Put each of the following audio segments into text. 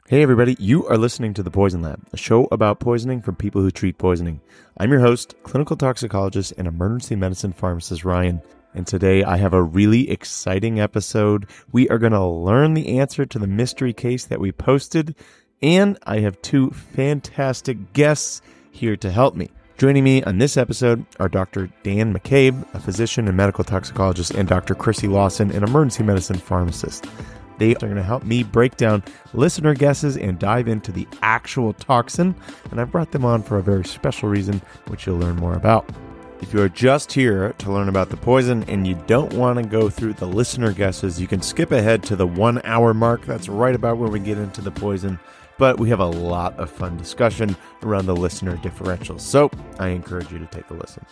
Hey everybody, you are listening to The Poison Lab, a show about poisoning from people who treat poisoning. I'm your host, clinical toxicologist and emergency medicine pharmacist Ryan, and today I have a really exciting episode. We are going to learn the answer to the mystery case that we posted, and I have two fantastic guests here to help me. Joining me on this episode are Dr. Dan McCabe, a physician and medical toxicologist, and Dr. Crissy Lawson, an emergency medicine pharmacist. They are going to help me break down listener guesses and dive into the actual toxin, and I brought them on for a very special reason, which you'll learn more about. If you are just here to learn about the poison and you don't want to go through the listener guesses, you can skip ahead to the 1 hour mark. That's right about where we get into the poison, but we have a lot of fun discussion around the listener differentials, so I encourage you to take a listen.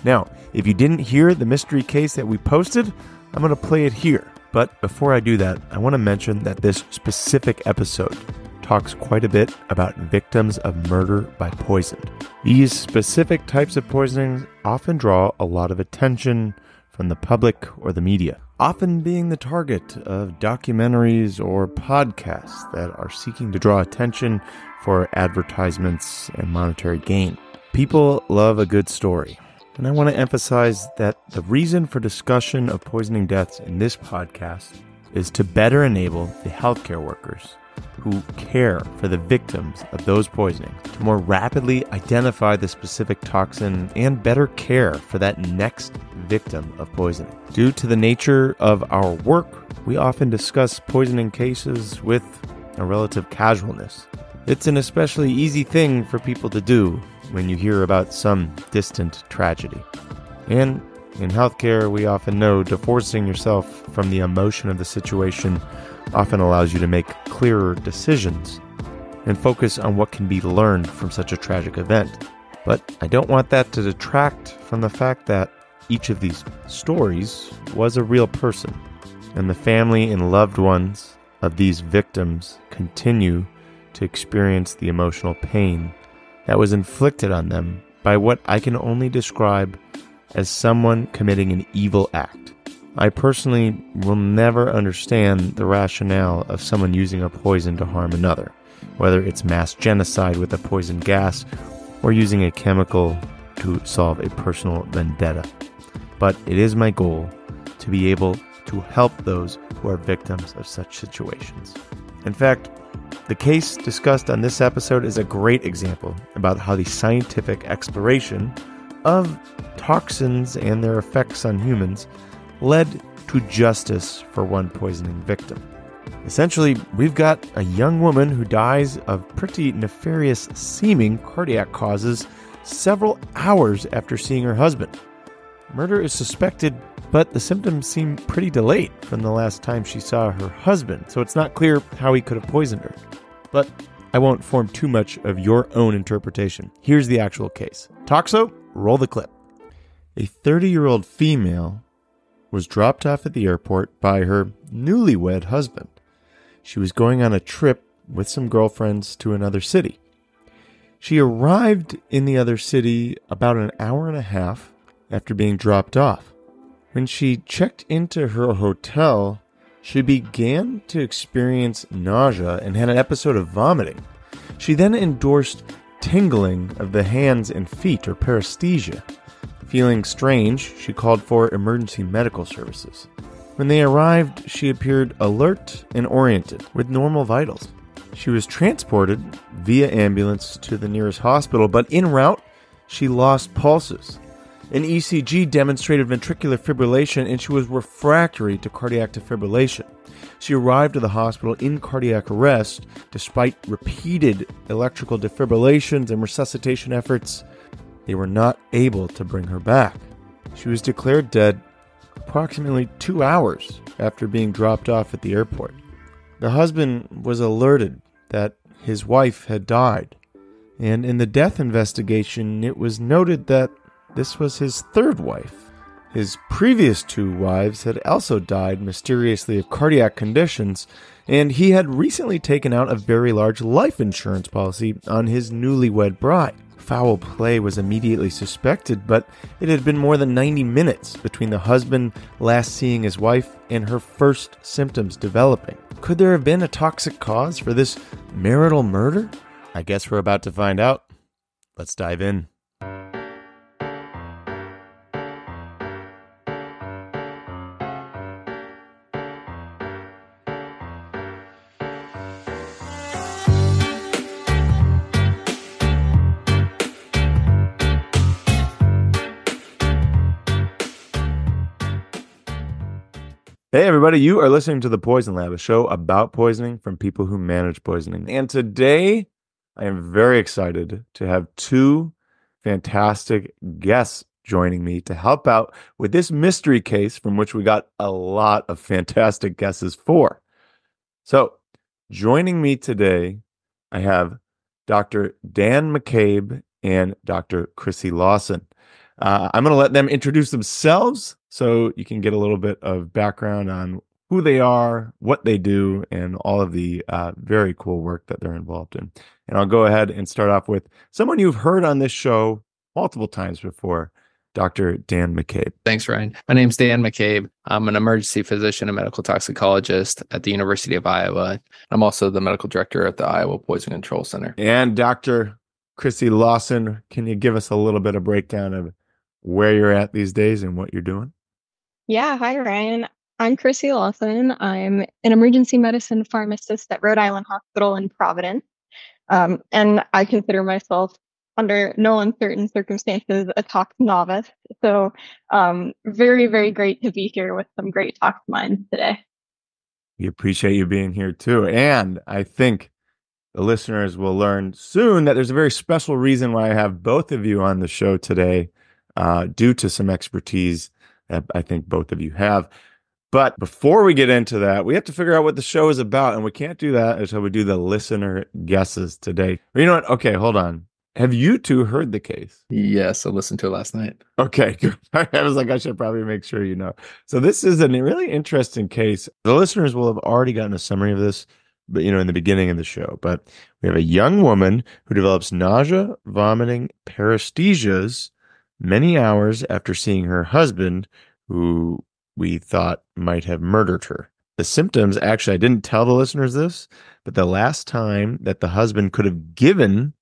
Now, if you didn't hear the mystery case that we posted, I'm going to play it here. But before I do that, I want to mention that this specific episode talks quite a bit about victims of murder by poison. These specific types of poisonings often draw a lot of attention from the public or the media, often being the target of documentaries or podcasts that are seeking to draw attention for advertisements and monetary gain. People love a good story. And I want to emphasize that the reason for discussion of poisoning deaths in this podcast is to better enable the healthcare workers who care for the victims of those poisonings to more rapidly identify the specific toxin and better care for that next victim of poisoning. Due to the nature of our work, we often discuss poisoning cases with a relative casualness. It's an especially easy thing for people to do when you hear about some distant tragedy. And in healthcare, we often know divorcing yourself from the emotion of the situation often allows you to make clearer decisions and focus on what can be learned from such a tragic event. But I don't want that to detract from the fact that each of these stories was a real person, and the family and loved ones of these victims continue to experience the emotional pain that was inflicted on them by what I can only describe as someone committing an evil act. I personally will never understand the rationale of someone using a poison to harm another, whether it's mass genocide with a poison gas or using a chemical to solve a personal vendetta. But it is my goal to be able to help those who are victims of such situations. In fact, the case discussed on this episode is a great example about how the scientific exploration of toxins and their effects on humans led to justice for one poisoning victim. Essentially, we've got a young woman who dies of pretty nefarious seeming cardiac causes several hours after seeing her husband. Murder is suspected, but the symptoms seem pretty delayed from the last time she saw her husband, so it's not clear how he could have poisoned her. But I won't form too much of your own interpretation. Here's the actual case. Toxo, roll the clip. A 30-year-old female was dropped off at the airport by her newlywed husband. She was going on a trip with some girlfriends to another city. She arrived in the other city about an hour and a half after being dropped off. When she checked into her hotel, she began to experience nausea and had an episode of vomiting. She then endorsed tingling of the hands and feet, or paresthesia. Feeling strange, she called for emergency medical services. When they arrived, she appeared alert and oriented, with normal vitals. She was transported via ambulance to the nearest hospital, but en route, she lost pulses. An ECG demonstrated ventricular fibrillation, and she was refractory to cardiac defibrillation. She arrived at the hospital in cardiac arrest despite repeated electrical defibrillations and resuscitation efforts. They were not able to bring her back. She was declared dead approximately 2 hours after being dropped off at the airport. The husband was alerted that his wife had died, and in the death investigation, it was noted that this was his third wife. His previous 2 wives had also died mysteriously of cardiac conditions, and he had recently taken out a very large life insurance policy on his newlywed bride. Foul play was immediately suspected, but it had been more than 90 minutes between the husband last seeing his wife and her first symptoms developing. Could there have been a toxic cause for this marital murder? I guess we're about to find out. Let's dive in. Hey everybody, you are listening to The Poison Lab, a show about poisoning from people who manage poisoning. And today, I am very excited to have two fantastic guests joining me to help out with this mystery case from which we got a lot of fantastic guesses for. So, joining me today, I have Dr. Dan McCabe and Dr. Crissy Lawson. I'm going to let them introduce themselves so you can get a little bit of background on who they are, what they do, and all of the very cool work that they're involved in. And I'll go ahead and start off with someone you've heard on this show multiple times before, Dr. Dan McCabe. Thanks, Ryan. My name's Dan McCabe. I'm an emergency physician and medical toxicologist at the University of Iowa. I'm also the medical director at the Iowa Poison Control Center. And Dr. Crissy Lawson, can you give us a little bit of breakdown of where you're at these days and what you're doing? Yeah, hi, Ryan. I'm Crissy Lawson. I'm an emergency medicine pharmacist at Rhode Island Hospital in Providence. And I consider myself, under no uncertain circumstances, a tox novice. So very, very great to be here with some great tox minds today. We appreciate you being here too. And I think the listeners will learn soon that there's a very special reason why I have both of you on the show today, due to some expertise that I think both of you have. But before we get into that, we have to figure out what the show is about. And we can't do that until we do the listener guesses today. You know what? Okay, hold on. Have you two heard the case? Yes, I listened to it last night. Okay, good. I was like, I should probably make sure you know. So this is a really interesting case. The listeners will have already gotten a summary of this, but in the beginning of the show. But we have a young woman who develops nausea, vomiting, paresthesias many hours after seeing her husband, who we thought might have murdered her. The symptoms, actually, I didn't tell the listeners this, but the last time that the husband could have given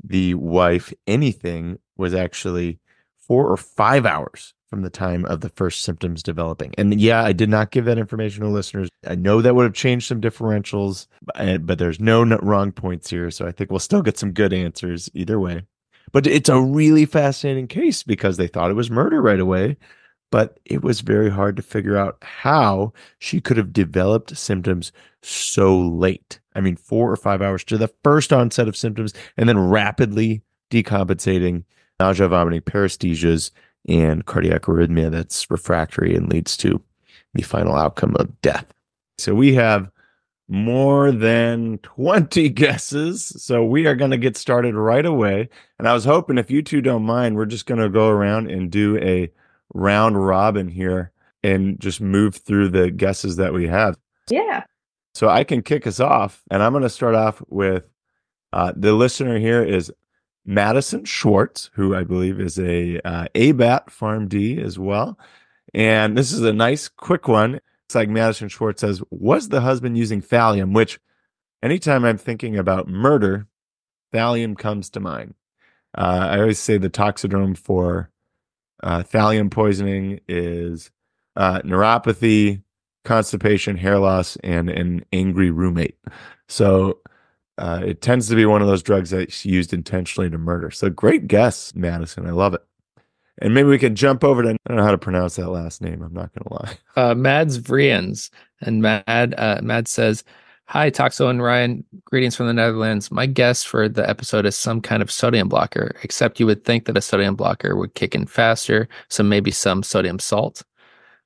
the wife anything was actually 4 or 5 hours from the time of the first symptoms developing. And yeah, I did not give that information to listeners. I know that would have changed some differentials, but there's no wrong points here. So I think we'll still get some good answers either way. But it's a really fascinating case because they thought it was murder right away, but it was very hard to figure out how she could have developed symptoms so late. I mean, 4 or 5 hours to the first onset of symptoms and then rapidly decompensating, nausea, vomiting, paresthesias, and cardiac arrhythmia that's refractory and leads to the final outcome of death. So we have more than 20 guesses. So we are going to get started right away. And I was hoping, if you two don't mind, we're just going to go around and do a round robin here and just move through the guesses that we have. Yeah. So I can kick us off, and I'm going to start off with the listener here is Madison Schwartz, who I believe is a ABAT PharmD as well. And this is a nice quick one. It's like Madison Schwartz says, was the husband using thallium? Which anytime I'm thinking about murder, thallium comes to mind. I always say the toxidrome for thallium poisoning is neuropathy, constipation, hair loss, and an angry roommate. So it tends to be one of those drugs that's used intentionally to murder. So great guess, Madison. I love it. And maybe we could jump over to, I don't know how to pronounce that last name. I'm not going to lie. Mads Vriens. And Mad says, hi, Toxo and Ryan. Greetings from the Netherlands. My guess for the episode is some kind of sodium blocker, except you would think that a sodium blocker would kick in faster, so maybe some sodium salt.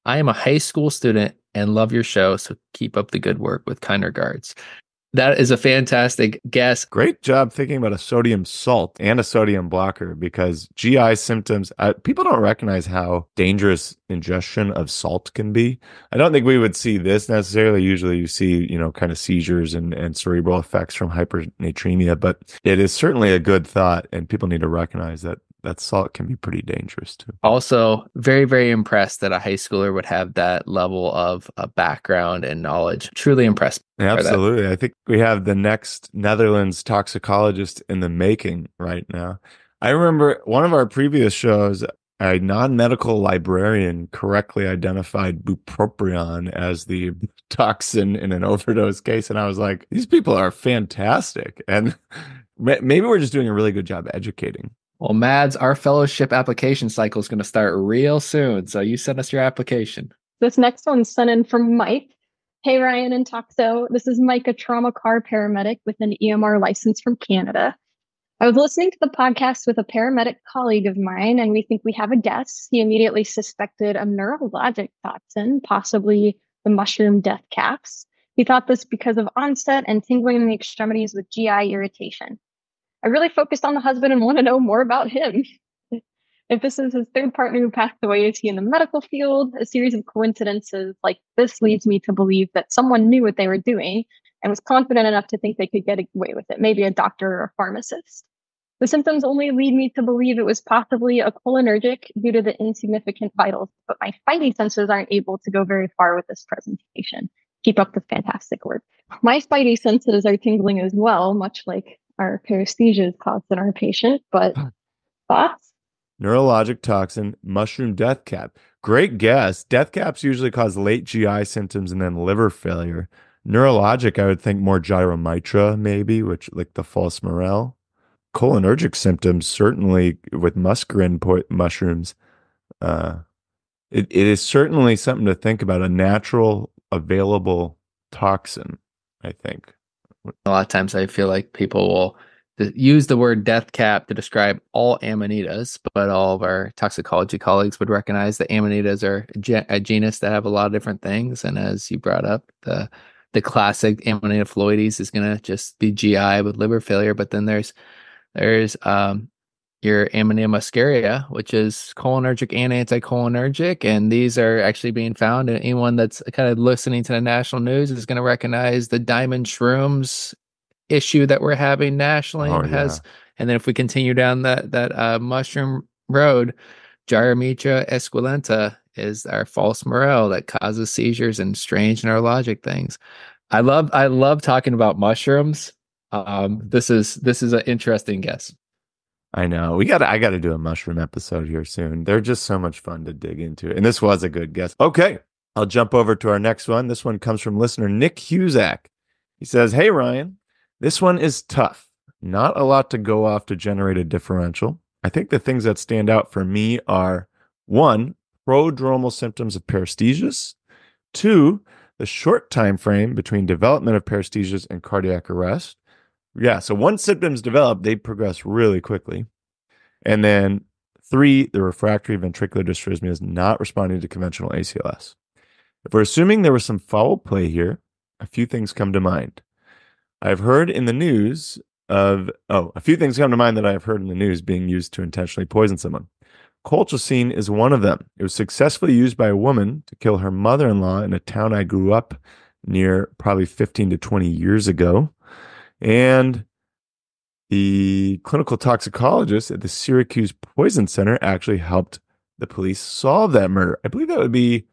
I am a high school student and love your show, so keep up the good work. With kind regards. That is a fantastic guess. Great job thinking about a sodium salt and a sodium blocker, because GI symptoms, people don't recognize how dangerous ingestion of salt can be. I don't think we would see this necessarily. Usually you see, kind of seizures and cerebral effects from hypernatremia, but it is certainly a good thought, and people need to recognize that that salt can be pretty dangerous too. Also, very, very impressed that a high schooler would have that level of background and knowledge. Truly impressed. Absolutely. I think we have the next Netherlands toxicologist in the making right now. I remember one of our previous shows, a non-medical librarian correctly identified bupropion as the toxin in an overdose case. And I was like, these people are fantastic. And maybe we're just doing a really good job educating. Well, Mads, our fellowship application cycle is going to start real soon. So you send us your application. This next one's sent in from Mike. Hey, Ryan and Toxo. This is Mike, a trauma car paramedic with an EMR license from Canada. I was listening to the podcast with a paramedic colleague of mine, and we think we have a guess. He immediately suspected a neurologic toxin, possibly the mushroom death caps. He thought this because of onset and tingling in the extremities with GI irritation. I really focused on the husband and want to know more about him. If this is his third partner who passed away, is he in the medical field? A series of coincidences like this leads me to believe that someone knew what they were doing and was confident enough to think they could get away with it, maybe a doctor or a pharmacist. The symptoms only lead me to believe it was possibly a cholinergic due to the insignificant vitals, but my spidey senses aren't able to go very far with this presentation. Keep up the fantastic work. My spidey senses are tingling as well, much like our paresthesia is caused in our patient, but thoughts? Neurologic toxin, mushroom death cap. Great guess. Death caps usually cause late GI symptoms and then liver failure. Neurologic, I would think more gyromitra, maybe, which like the false morel. Cholinergic symptoms, certainly with muscarine mushrooms. It is certainly something to think about. A natural, available toxin, I think. A lot of times I feel like people will use the word death cap to describe all amanitas, but all of our toxicology colleagues would recognize that amanitas are a genus that have a lot of different things. And as you brought up, the classic Amanita phalloides is going to just be GI with liver failure. But then there's your Amanita muscaria, which is cholinergic and anticholinergic. And these are actually being found. And anyone that's kind of listening to the national news is going to recognize the diamond shrooms issue that we're having nationally. And then if we continue down that mushroom road, Gyromitra esculenta is our false morel that causes seizures and strange neurologic things. I love talking about mushrooms. This is an interesting guess. I know. I got to do a mushroom episode here soon. They're just so much fun to dig into. And this was a good guess. Okay. I'll jump over to our next one. This one comes from listener Nick Husak. He says, "Hey, Ryan, this one is tough. Not a lot to go off to generate a differential. I think the things that stand out for me are 1, prodromal symptoms of paresthesias. 2, the short time frame between development of paresthesias and cardiac arrest. Yeah, so once symptoms develop, they progress really quickly. And then 3, the refractory ventricular dysrhythmia is not responding to conventional ACLS. If we're assuming there was some foul play here, a few things come to mind. I've heard in the news a few things come to mind that I've heard in the news being used to intentionally poison someone. Colchicine is one of them. It was successfully used by a woman to kill her mother-in-law in a town I grew up near probably 15 to 20 years ago. And the clinical toxicologist at the Syracuse Poison Center actually helped the police solve that murder. I believe that would be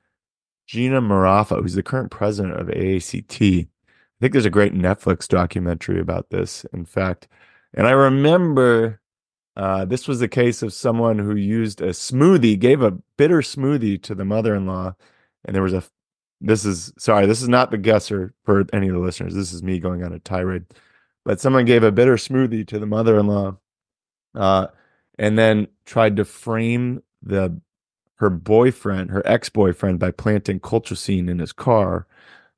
Gina Marafa, who's the current president of AACT. I think there's a great Netflix documentary about this, in fact. And I remember this was the case of someone who used a smoothie, gave a bitter smoothie to the mother-in-law. And there was this is not the guesser for any of the listeners. This is me going on a tirade. But someone gave a bitter smoothie to the mother-in-law and then tried to frame her ex-boyfriend, by planting colchicine in his car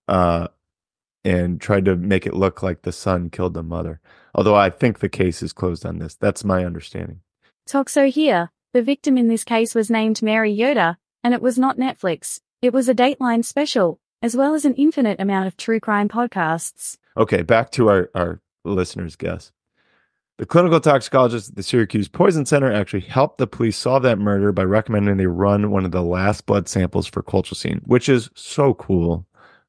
and tried to make it look like the son killed the mother. Although I think the case is closed on this. That's my understanding. Toxo here. The victim in this case was named Mary Yoder, and it was not Netflix. It was a Dateline special, as well as an infinite amount of true crime podcasts. Okay, back to our listener's guess. The clinical toxicologist at the Syracuse Poison Center actually helped the police solve that murder by recommending they run one of the last blood samples for colchicine, which is so cool.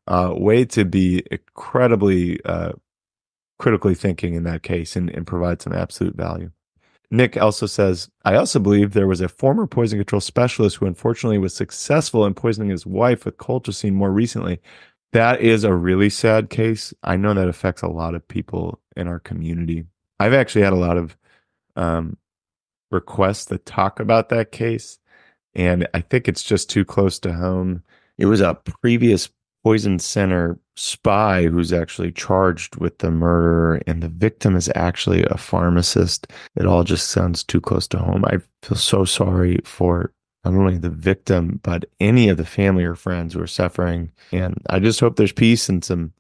Way to be incredibly critically thinking in that case and provide some absolute value. Nick also says, I also believe there was a former poison control specialist who unfortunately was successful in poisoning his wife with colchicine more recently. That is a really sad case. I know that affects a lot of people in our community. I've actually had a lot of requests to talk about that case, and I think it's just too close to home. It was a previous Poison Center spy who's actually charged with the murder, and the victim is actually a pharmacist. It all just sounds too close to home. I feel so sorry for not only the victim, but any of the family or friends who are suffering. And I just hope there's peace and some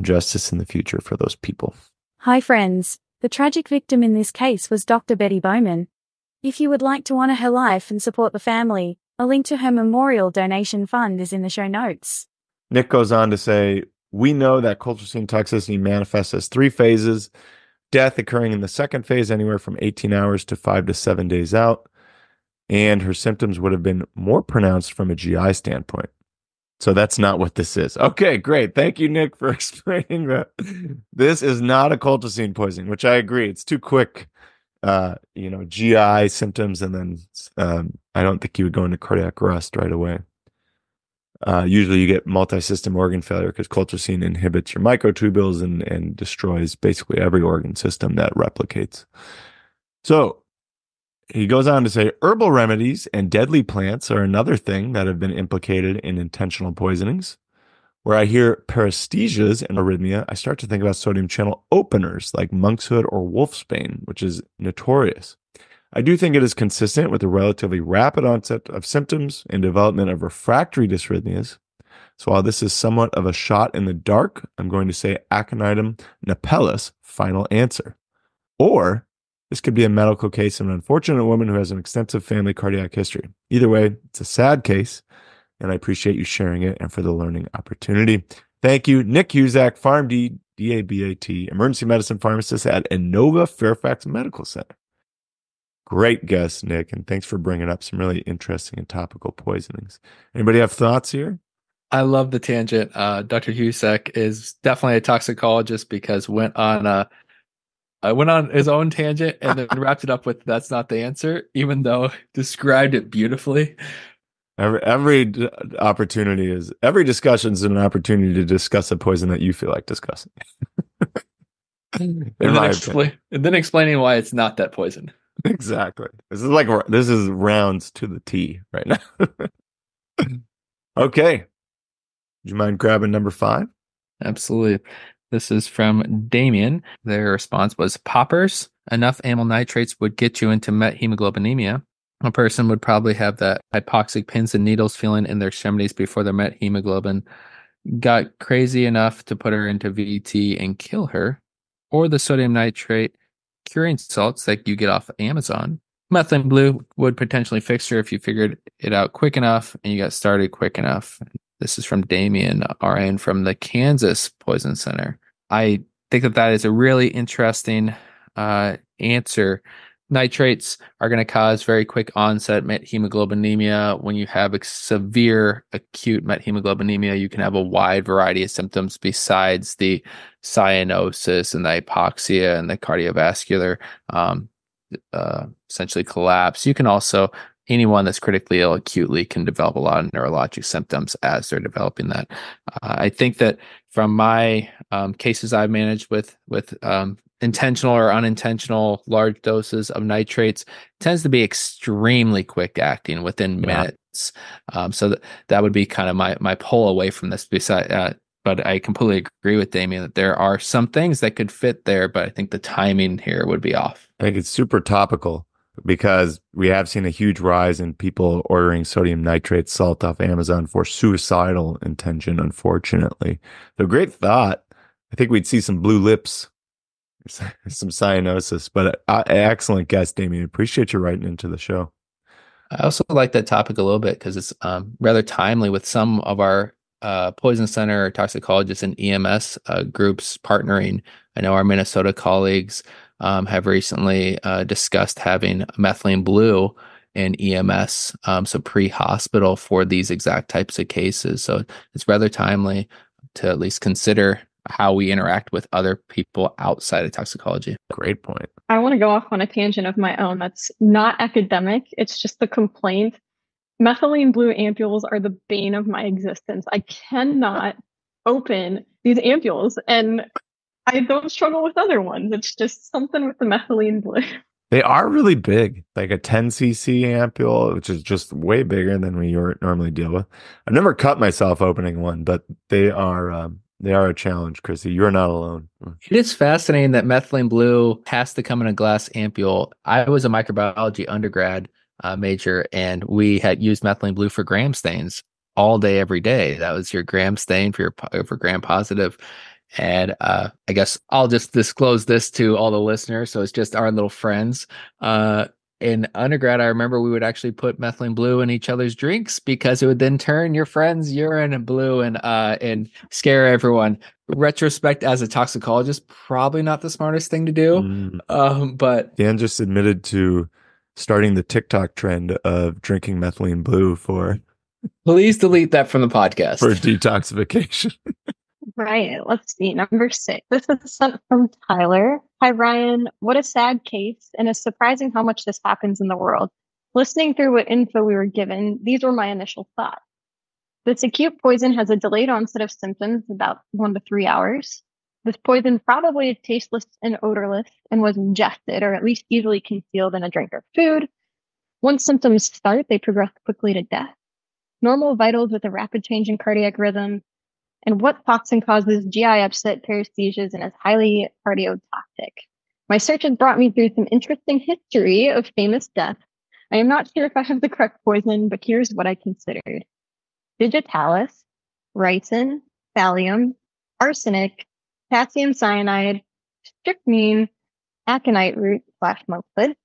justice in the future for those people. Hi friends, the tragic victim in this case was Dr. Betty Bowman. If you would like to honor her life and support the family, a link to her memorial donation fund is in the show notes. Nick goes on to say, we know that colchicine toxicity manifests as 3 phases, death occurring in the second phase anywhere from 18 hours to 5 to 7 days out, and her symptoms would have been more pronounced from a GI standpoint. So that's not what this is. Okay, great. Thank you, Nick, for explaining that. This is not a colchicine poisoning, which I agree. It's too quick, GI symptoms, and then I don't think you would go into cardiac arrest right away. Usually you get multi-system organ failure because colchicine inhibits your microtubules and destroys basically every organ system that replicates. So he goes on to say, herbal remedies and deadly plants are another thing that have been implicated in intentional poisonings. Where I hear paresthesias and arrhythmia, I start to think about sodium channel openers like monkshood or wolfsbane, which is notorious. I do think it is consistent with the relatively rapid onset of symptoms and development of refractory dysrhythmias. So while this is somewhat of a shot in the dark, I'm going to say Aconitum napellus, final answer. Or this could be a medical case of an unfortunate woman who has an extensive family cardiac history. Either way, it's a sad case, and I appreciate you sharing it and for the learning opportunity. Thank you, Nick Husak, PharmD, DABAT, emergency medicine pharmacist at Inova Fairfax Medical Center. Great guess, Nick, and thanks for bringing up some really interesting and topical poisonings. Anybody have thoughts here? I love the tangent. Dr. Husak is definitely a toxicologist because went on his own tangent and then wrapped it up with "that's not the answer," even though described it beautifully. Every discussion is an opportunity to discuss a poison that you feel like discussing. and then explaining why it's not that poison. Exactly. This is rounds to the T right now. Okay. Would you mind grabbing number 5? Absolutely. This is from Damien. Their response was, poppers. Enough amyl nitrates would get you into methemoglobinemia. A person would probably have that hypoxic pins and needles feeling in their extremities before their methemoglobin got crazy enough to put her into VT and kill her. Or the sodium nitrate curing salts that you get off of Amazon. Methylene blue would potentially fix her if you figured it out quick enough and you got started quick enough. This is from Damien RN from the Kansas Poison Center. I think that is a really interesting answer. Nitrates are going to cause very quick onset methemoglobinemia. When you have a severe acute methemoglobinemia, you can have a wide variety of symptoms besides the cyanosis and the hypoxia and the cardiovascular essentially collapse. You can also, anyone that's critically ill acutely can develop a lot of neurologic symptoms as they're developing that. I think that from my cases I've managed with intentional or unintentional large doses of nitrates, tends to be extremely quick acting within minutes. So that would be kind of my pull away from this. But I completely agree with Damien that there are some things that could fit there, but I think the timing here would be off. I think it's super topical because we have seen a huge rise in people ordering sodium nitrate salt off Amazon for suicidal intention, unfortunately. So great thought. I think we'd see some blue lips, some cyanosis, but excellent guess, Damien. Appreciate you writing into the show. I also like that topic a little bit because it's rather timely with some of our Poison Center toxicologists and EMS groups partnering. I know our Minnesota colleagues have recently discussed having methylene blue in EMS, so pre-hospital for these exact types of cases. So it's rather timely to at least consider how we interact with other people outside of toxicology. Great point. I want to go off on a tangent of my own that's not academic. It's just the complaint. Methylene blue ampules are the bane of my existence. I cannot open these ampules, and I don't struggle with other ones. It's just something with the methylene blue. They are really big, like a 10 cc ampule, which is just way bigger than we normally deal with. I've never cut myself opening one, but they are a challenge, Crissy. You're not alone. It is fascinating that methylene blue has to come in a glass ampule. I was a microbiology undergrad major, and we had used methylene blue for gram stains all day, every day. That was your gram stain for gram positive. And I guess I'll just disclose this to all the listeners. So it's just our little friends. In undergrad, I remember we would actually put methylene blue in each other's drinks because it would then turn your friend's urine blue and scare everyone. Retrospect, as a toxicologist, probably not the smartest thing to do. But Dan just admitted to starting the TikTok trend of drinking methylene blue for please delete that from the podcast for detoxification. Right. Let's see. Number 6. This is sent from Tyler. Hi, Ryan. What a sad case, and it's surprising how much this happens in the world. Listening through what info we were given, these were my initial thoughts. This acute poison has a delayed onset of symptoms, about 1 to 3 hours. This poison probably is tasteless and odorless and was ingested, or at least easily concealed in a drink or food. Once symptoms start, they progress quickly to death. Normal vitals with a rapid change in cardiac rhythm. And what toxin causes GI upset, paresthesias, and is highly cardiotoxic? My search has brought me through some interesting history of famous deaths. I am not sure if I have the correct poison, but here's what I considered: digitalis, ricin, thallium, arsenic, potassium cyanide, strychnine, aconite root / monkshood.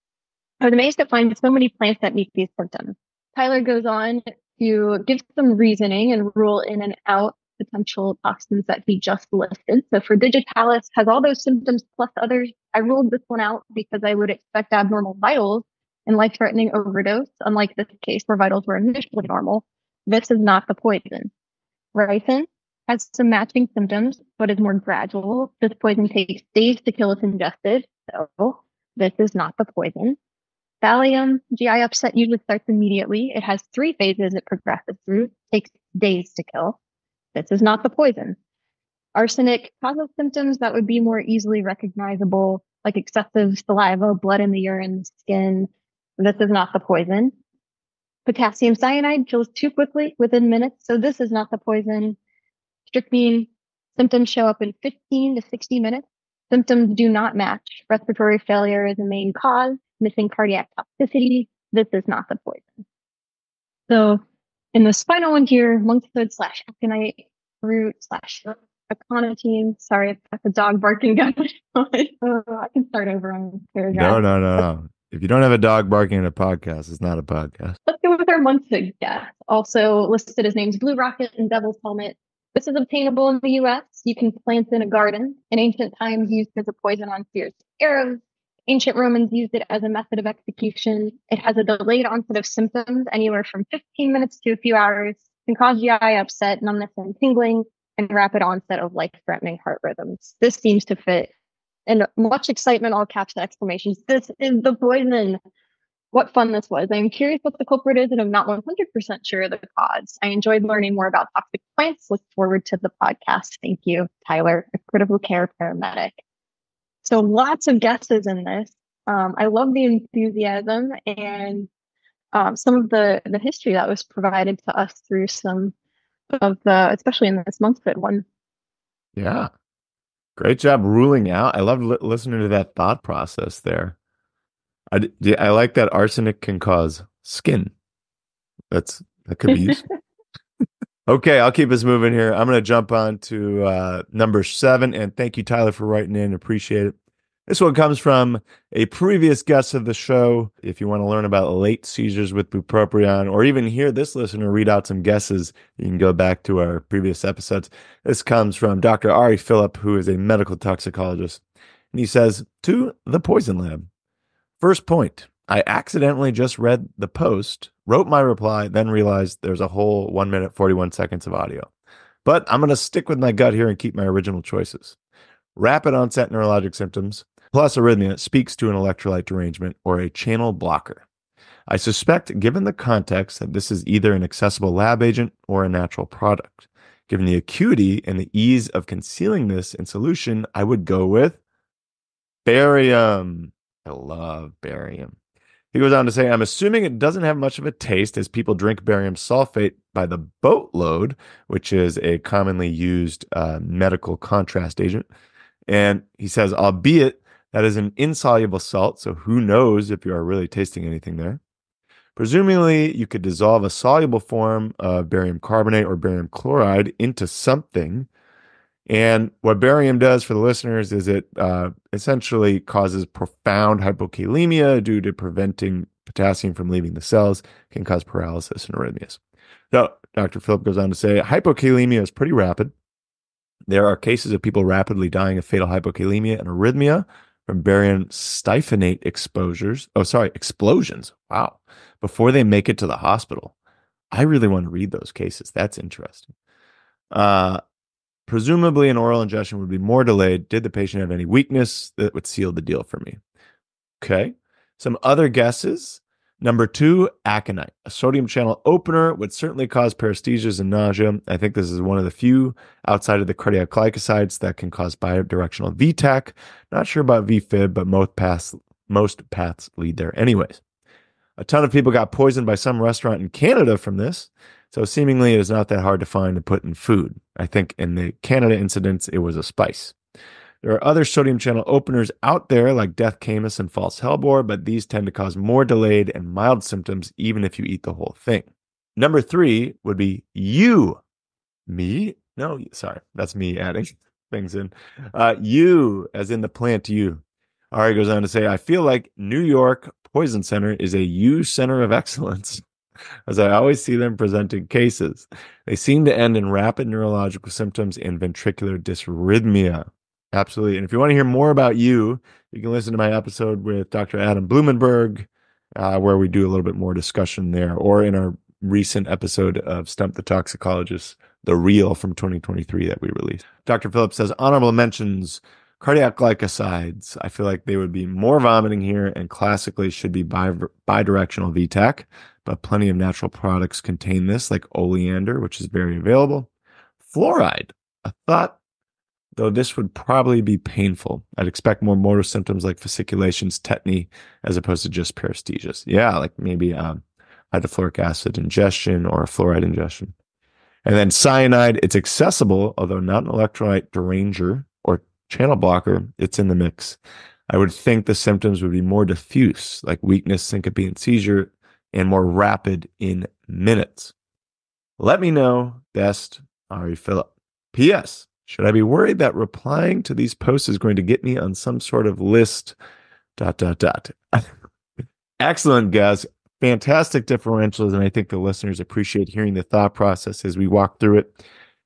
I was amazed to find so many plants that meet these symptoms. Tyler goes on to give some reasoning and rule in and out potential toxins that he just listed. So for digitalis, has all those symptoms plus others. I ruled this one out because I would expect abnormal vitals and life-threatening overdose, unlike this case where vitals were initially normal. This is not the poison. Ricin has some matching symptoms, but is more gradual. This poison takes days to kill if ingested, so this is not the poison. Thallium, GI upset usually starts immediately. It has 3 phases it progresses through, takes days to kill. This is not the poison. Arsenic causes symptoms that would be more easily recognizable, like excessive saliva, blood in the urine, skin. This is not the poison. Potassium cyanide kills too quickly within minutes, so this is not the poison. Strychnine, symptoms show up in 15 to 60 minutes. Symptoms do not match. Respiratory failure is the main cause, missing cardiac toxicity. This is not the poison. So in the final one here, monkshood / aconite root / aconitine. Sorry, I've got the dog barking down my phone. I can start over on this paragraph. No. If you don't have a dog barking in a podcast, it's not a podcast. Let's go with our monkshood gas. Also listed as names Blue Rocket and Devil's Helmet. This is obtainable in the U.S. You can plant in a garden. In ancient times, used as a poison on fierce arrows. Ancient Romans used it as a method of execution. It has a delayed onset of symptoms, anywhere from 15 minutes to a few hours. Can cause GI upset, numbness and tingling, and rapid onset of life-threatening heart rhythms. This seems to fit. And much excitement, all caps and exclamations. This is the poison. What fun this was. I am curious what the culprit is, and I'm not 100% sure of the cause. I enjoyed learning more about toxic plants. Look forward to the podcast. Thank you, Tyler, a critical care paramedic. So lots of guesses in this. I love the enthusiasm and some of the history that was provided to us through some of the, especially in this monkshood one. Yeah. Great job ruling out. I love listening to that thought process there. I like that arsenic can cause skin. That could be useful. Okay, I'll keep us moving here. I'm going to jump on to number 7, and thank you, Tyler, for writing in. Appreciate it. This one comes from a previous guest of the show. If you want to learn about late seizures with bupropion, or even hear this listener read out some guesses, you can go back to our previous episodes. This comes from Dr. Ari Phillip, who is a medical toxicologist. And he says, to the poison lab. First point, I accidentally just read the post, wrote my reply, then realized there's a whole 1 minute, 41 seconds of audio. But I'm going to stick with my gut here and keep my original choices. Rapid onset neurologic symptoms plus arrhythmia speaks to an electrolyte derangement or a channel blocker. I suspect, given the context, that this is either an accessible lab agent or a natural product. Given the acuity and the ease of concealing this in solution, I would go with barium. I love barium. He goes on to say, I'm assuming it doesn't have much of a taste as people drink barium sulfate by the boatload, which is a commonly used medical contrast agent. And he says, albeit that is an insoluble salt, so who knows if you are really tasting anything there. Presumably, you could dissolve a soluble form of barium carbonate or barium chloride into something. And what barium does for the listeners is it essentially causes profound hypokalemia due to preventing potassium from leaving the cells, can cause paralysis and arrhythmias. So Dr. Phillip goes on to say, hypokalemia is pretty rapid. There are cases of people rapidly dying of fatal hypokalemia and arrhythmia from barium styphenate explosions. Wow. Before they make it to the hospital. I really want to read those cases. That's interesting. Presumably an oral ingestion would be more delayed. Did the patient have any weakness that would seal the deal for me? Okay. Some other guesses. Number 2, aconite. A sodium channel opener would certainly cause paresthesias and nausea. I think this is one of the few outside of the cardiac glycosides that can cause bidirectional VTAC. Not sure about VFib, but most paths lead there anyways. A ton of people got poisoned by some restaurant in Canada from this, so seemingly it is not that hard to find and put in food. I think in the Canada incidents, it was a spice. There are other sodium channel openers out there like death camas and false hellebore, but these tend to cause more delayed and mild symptoms even if you eat the whole thing. Number 3 would be you. Me? No, sorry. That's me adding things in. You, as in the plant you. Ari goes on to say, I feel like New York Poison Center is a U center of excellence, as I always see them presenting cases. They seem to end in rapid neurological symptoms and ventricular dysrhythmia. Absolutely. And if you want to hear more about you can listen to my episode with Dr. Adam Blumenberg, where we do a little bit more discussion there, or in our recent episode of Stump the Toxicologist, the reel from 2023 that we released. Dr. Phillips says, honorable mentions, cardiac glycosides. I feel like they would be more vomiting here and classically should be bidirectional VTAC, but plenty of natural products contain this, like oleander, which is very available. Fluoride, a thought, though this would probably be painful. I'd expect more motor symptoms like fasciculations, tetany, as opposed to just paresthesias. Yeah, like maybe hydrofluoric acid ingestion or a fluoride ingestion. And then cyanide, it's accessible, although not an electrolyte deranger or channel blocker. It's in the mix. I would think the symptoms would be more diffuse, like weakness, syncope, and seizure, and more rapid in minutes. Let me know. Best, Ari Phillip. P.S. Should I be worried that replying to these posts is going to get me on some sort of list? ... Excellent, guys. Fantastic differentials, and I think the listeners appreciate hearing the thought process as we walk through it.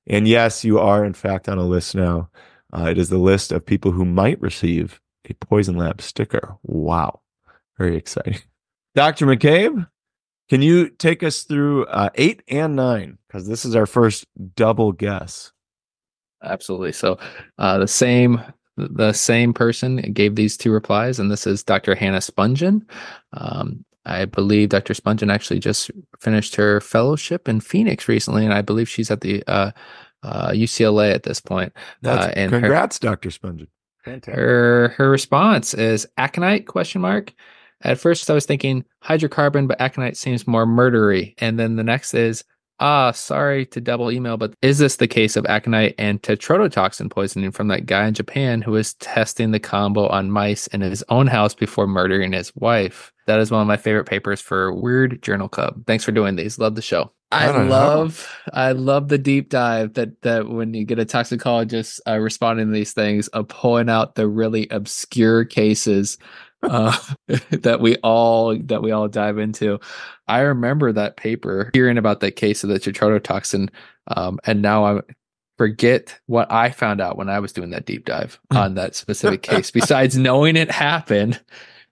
And yes, you are, in fact, on a list now. It is the list of people who might receive a Poison Lab sticker. Wow. Very exciting. Dr. McCabe, can you take us through 8 and 9? Because this is our first double guess. Absolutely. So the same person gave these 2 replies, and this is Dr. Hannah Spungen. I believe Dr. Spungen actually just finished her fellowship in Phoenix recently, and I believe she's at the UCLA at this point. And congrats, Dr. Spungen. Fantastic. Her response is aconite ? At first I was thinking hydrocarbon, but aconite seems more murdery. And then the next is, sorry to double email, but is this the case of aconite and tetrodotoxin poisoning from that guy in Japan who was testing the combo on mice in his own house before murdering his wife? That is one of my favorite papers for Weird Journal Club. Thanks for doing these. Love the show. I love the deep dive that when you get a toxicologist responding to these things, pulling out the really obscure cases that we all dive into. I remember that paper, hearing about that case of the tetrodotoxin, and now I forget what I found out when I was doing that deep dive on that specific case. Besides knowing it happened,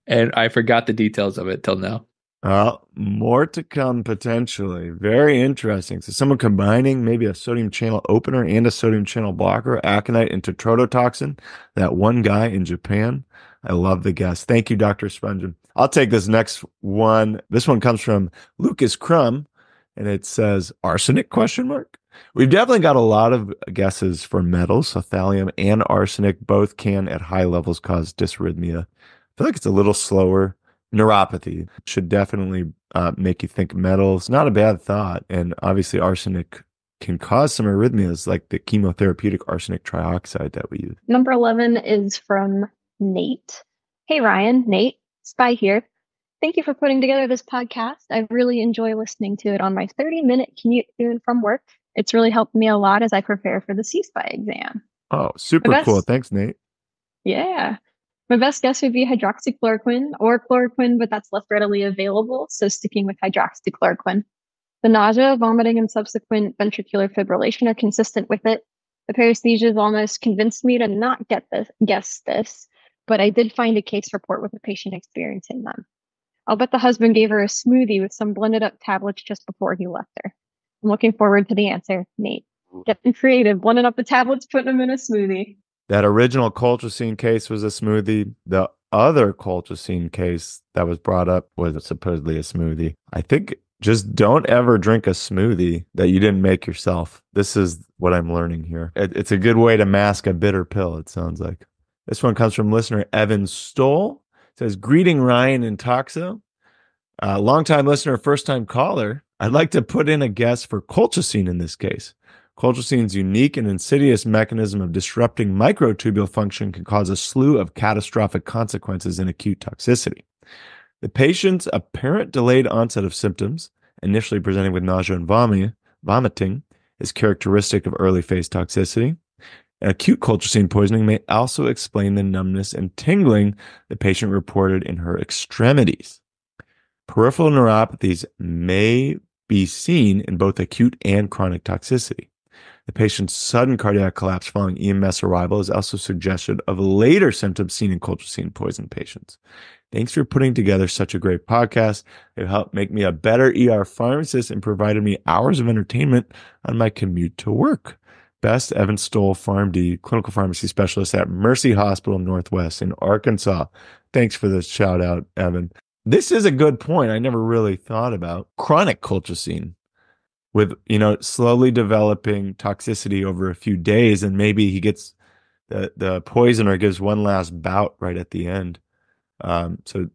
and I forgot the details of it till now. More to come potentially. Very interesting. So someone combining maybe a sodium channel opener and a sodium channel blocker, aconite and tetrodotoxin. That one guy in Japan. I love the guess. Thank you, Dr. Spungen. I'll take this next one. This one comes from Lucas Crum, and it says arsenic question mark. We've definitely got a lot of guesses for metals. So thallium and arsenic both can at high levels cause dysrhythmia. I feel like it's a little slower. Neuropathy should definitely make you think metals. Not a bad thought. And obviously arsenic can cause some arrhythmias like the chemotherapeutic arsenic trioxide that we use. Number 11 is from Nate. Hey, Ryan, Nate, Spy here. Thank you for putting together this podcast. I really enjoy listening to it on my 30-minute commute to and from work. It's really helped me a lot as I prepare for the C-Spy exam. Oh, super cool. Thanks, Nate. Yeah. My best guess would be hydroxychloroquine or chloroquine, but that's less readily available, so sticking with hydroxychloroquine. The nausea, vomiting, and subsequent ventricular fibrillation are consistent with it. The paresthesias almost convinced me to not guess this, but I did find a case report with a patient experiencing them. I'll bet the husband gave her a smoothie with some blended up tablets just before he left her. I'm looking forward to the answer, Nate. Getting creative, blending up the tablets, putting them in a smoothie. That original colchicine case was a smoothie. The other colchicine case that was brought up was supposedly a smoothie. I think just don't ever drink a smoothie that you didn't make yourself. This is what I'm learning here. It's a good way to mask a bitter pill, it sounds like. This one comes from listener Evan Stoll. It says, greeting Ryan and Toxo. Longtime listener, first-time caller. I'd like to put in a guess for colchicine in this case. Colchicine's unique and insidious mechanism of disrupting microtubule function can cause a slew of catastrophic consequences in acute toxicity. The patient's apparent delayed onset of symptoms, initially presenting with nausea and vomiting, is characteristic of early phase toxicity. Acute colchicine poisoning may also explain the numbness and tingling the patient reported in her extremities. Peripheral neuropathies may be seen in both acute and chronic toxicity. The patient's sudden cardiac collapse following EMS arrival is also suggestive of later symptoms seen in colchicine poison patients. Thanks for putting together such a great podcast. It helped make me a better ER pharmacist and provided me hours of entertainment on my commute to work. Best, Evan Stoll, PharmD, clinical pharmacy specialist at Mercy Hospital Northwest in Arkansas. Thanks for this shout out, Evan. This is a good point I never really thought about. Chronic colchicine with, slowly developing toxicity over a few days, and maybe he gets the poisoner gives one last bout right at the end. So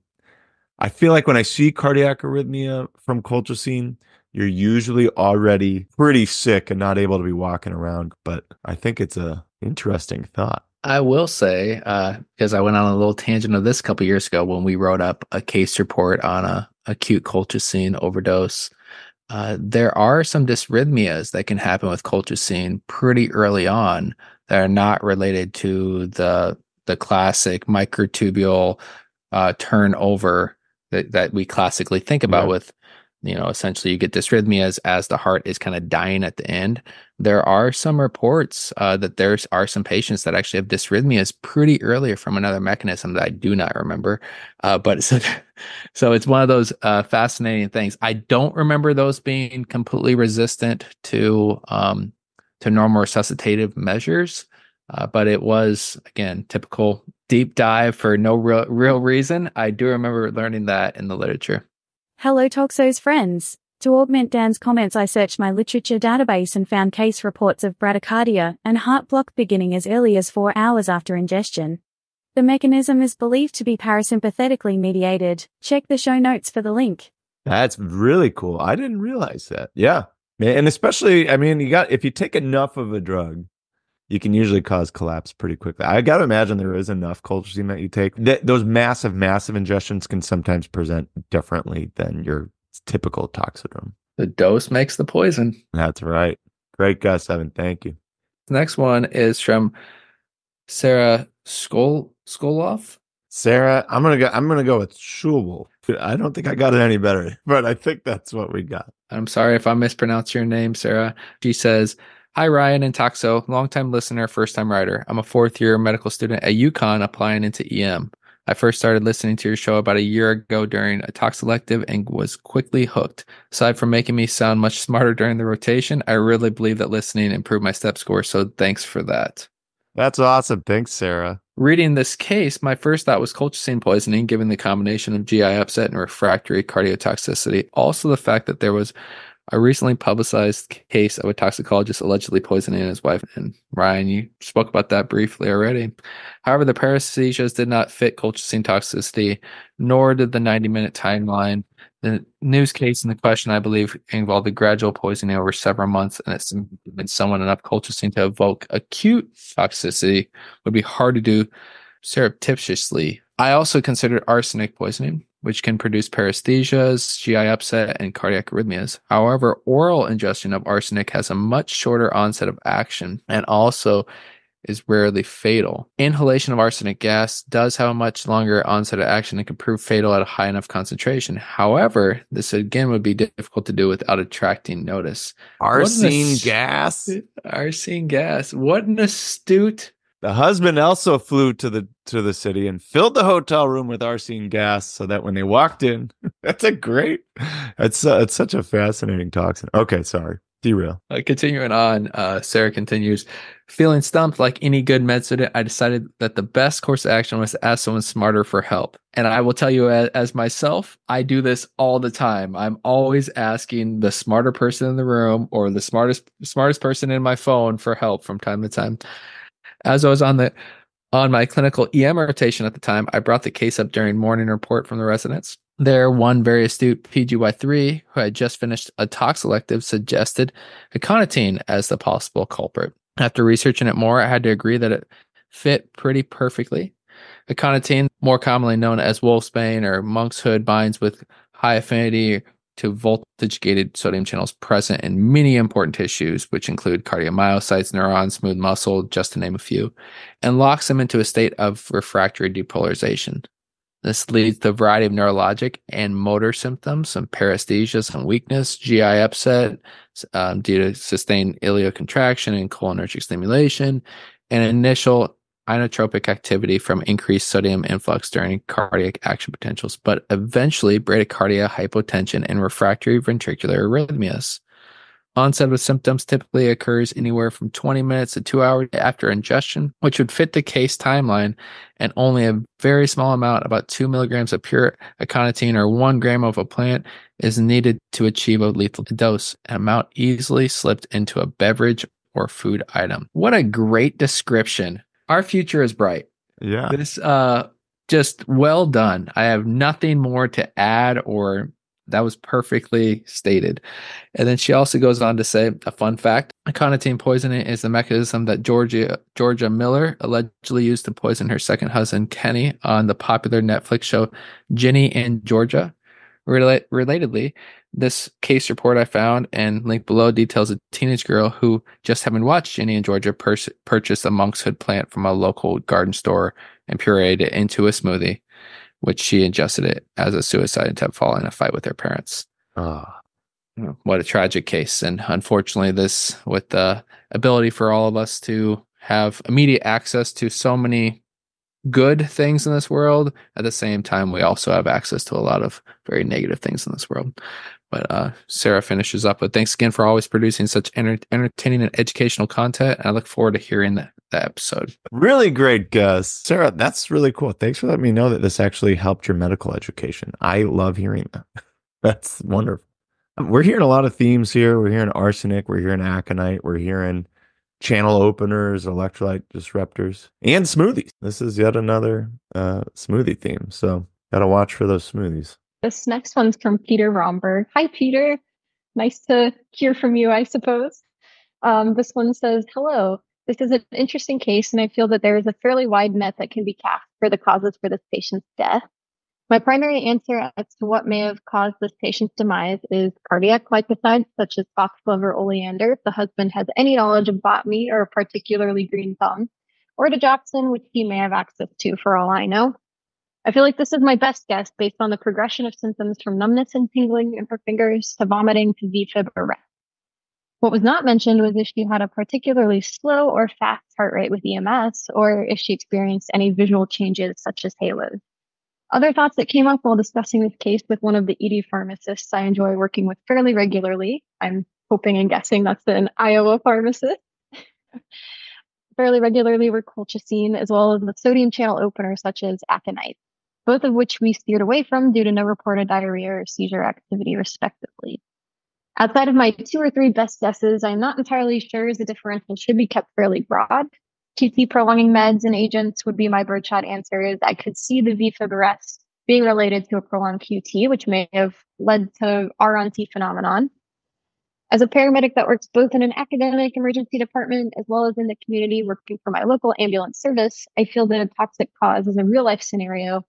I feel like when I see cardiac arrhythmia from colchicine, you're usually already pretty sick and not able to be walking around. But I think it's a interesting thought. I will say, because I went on a little tangent of this a couple years ago when we wrote up a case report on a acute colchicine overdose. There are some dysrhythmias that can happen with colchicine pretty early on that are not related to the classic microtubule turnover that we classically think about with, essentially you get dysrhythmias as the heart is kind of dying at the end. There are some reports that there are some patients that actually have dysrhythmias pretty early from another mechanism that I do not remember. But so it's one of those fascinating things. I don't remember those being completely resistant to normal resuscitative measures. But it was, again, typical deep dive for no real reason. I do remember learning that in the literature. Hello, Toxo's friends. To augment Dan's comments, I searched my literature database and found case reports of bradycardia and heart block beginning as early as 4 hours after ingestion. The mechanism is believed to be parasympathetically mediated. Check the show notes for the link. That's really cool. I didn't realize that. Yeah. And especially, if you take enough of a drug, you can usually cause collapse pretty quickly. I got to imagine there is enough colchicine that you take. Those massive ingestions can sometimes present differently than your typical toxidrome. The dose makes the poison. That's right. Great guess, Evan. Thank you. The next one is from Sarah Skoloff. Sarah, I'm gonna go with Schulwolf. I don't think I got it any better, but I think that's what we got. I'm sorry if I mispronounced your name, Sarah. She says, "Hi, Ryan and Toxo, longtime listener, first-time writer. I'm a fourth-year medical student at UConn applying into EM. I first started listening to your show about a year ago during a tox elective and was quickly hooked. Aside from making me sound much smarter during the rotation, I really believe that listening improved my step score, so thanks for that. That's awesome. Thanks, Sarah. Reading this case, my first thought was colchicine poisoning, given the combination of GI upset and refractory cardiotoxicity. Also, the fact that there was a recently publicized case of a toxicologist allegedly poisoning his wife. And Ryan, you spoke about that briefly already. However, the paresthesias did not fit colchicine toxicity, nor did the 90-minute timeline. The news case in the question, I believe, involved a gradual poisoning over several months, and it's been someone enough colchicine to evoke acute toxicity would be hard to do surreptitiously. I also considered arsenic poisoning, which can produce paresthesias, GI upset, and cardiac arrhythmias. However, oral ingestion of arsenic has a much shorter onset of action and also is rarely fatal. Inhalation of arsenic gas does have a much longer onset of action and can prove fatal at a high enough concentration. However, this again would be difficult to do without attracting notice. Arsene gas? Arsene gas. What an astute... The husband also flew to the city and filled the hotel room with arsene gas so that when they walked in, it's such a fascinating toxin. Okay, sorry. Derail. Continuing on, Sarah continues, feeling stumped like any good med student, I decided that the best course of action was to ask someone smarter for help. And I will tell you, as myself, I do this all the time. I'm always asking the smarter person in the room or the smartest person in my phone for help from time to time. As I was on my clinical EM rotation at the time, I brought the case up during morning report from the residents. There, one very astute PGY3 who had just finished a tox elective suggested aconitine as the possible culprit. After researching it more, I had to agree that it fit pretty perfectly. Aconitine, more commonly known as wolfsbane or monk's hood, binds with high affinity to voltage-gated sodium channels present in many important tissues, which include cardiomyocytes, neurons, smooth muscle, just to name a few, and locks them into a state of refractory depolarization. This leads to a variety of neurologic and motor symptoms, some paresthesia, some weakness, GI upset due to sustained ileocontraction and cholinergic stimulation, and initial inotropic activity from increased sodium influx during cardiac action potentials, but eventually bradycardia, hypotension, and refractory ventricular arrhythmias. Onset of symptoms typically occurs anywhere from 20 minutes to 2 hours after ingestion, which would fit the case timeline, and only a very small amount, about 2 milligrams of pure aconitine or 1 gram of a plant, is needed to achieve a lethal dose, an amount easily slipped into a beverage or food item. What a great description. Our future is bright. Yeah. This, just well done. I have nothing more to add, or that was perfectly stated. And then she also goes on to say, a fun fact, aconitine poisoning is the mechanism that Georgia Miller allegedly used to poison her second husband, Kenny, on the popular Netflix show Ginny and Georgia. Relatedly, this case report I found and linked below details a teenage girl who, just having watched Ginny and Georgia, purchased a monk's hood plant from a local garden store and pureed it into a smoothie, which she ingested it as a suicide attempt following a fight with her parents. What a tragic case. And unfortunately, this, with the ability for all of us to have immediate access to so many good things in this world, at the same time, we also have access to a lot of very negative things in this world. But Sarah finishes up with, thanks again for always producing such entertaining and educational content. And I look forward to hearing that episode. Really great, Gus. Sarah, that's really cool. Thanks for letting me know that this actually helped your medical education. I love hearing that. That's wonderful. We're hearing a lot of themes here. We're hearing arsenic. We're hearing aconite. We're hearing channel openers, electrolyte disruptors, and smoothies. This is yet another smoothie theme. So got to watch for those smoothies. This next one's from Peter Romberg. Hi, Peter. Nice to hear from you, I suppose. This one says, hello. This is an interesting case, and I feel that there is a fairly wide net that can be cast for the causes for this patient's death. My primary answer as to what may have caused this patient's demise is cardiac glycosides, such as foxglove or oleander, if the husband has any knowledge of bot meat or a particularly green thumb, or digoxin, which he may have access to for all I know. I feel like this is my best guess based on the progression of symptoms from numbness and tingling in her fingers to vomiting to VFib or rest. What was not mentioned was if she had a particularly slow or fast heart rate with EMS, or if she experienced any visual changes such as halos. Other thoughts that came up while discussing this case with one of the ED pharmacists I enjoy working with fairly regularly. I'm hoping and guessing that's an Iowa pharmacist. Fairly regularly were colchicine, as well as the sodium channel openers such as aconite, both of which we steered away from due to no reported diarrhea or seizure activity, respectively. Outside of my 2 or 3 best guesses, I'm not entirely sure as the differential should be kept fairly broad. QT prolonging meds and agents would be my birdshot answer, as I could see the VFib arrest being related to a prolonged QT, which may have led to R-on-T phenomenon. As a paramedic that works both in an academic emergency department as well as in the community working for my local ambulance service, I feel that a toxic cause as a real life scenario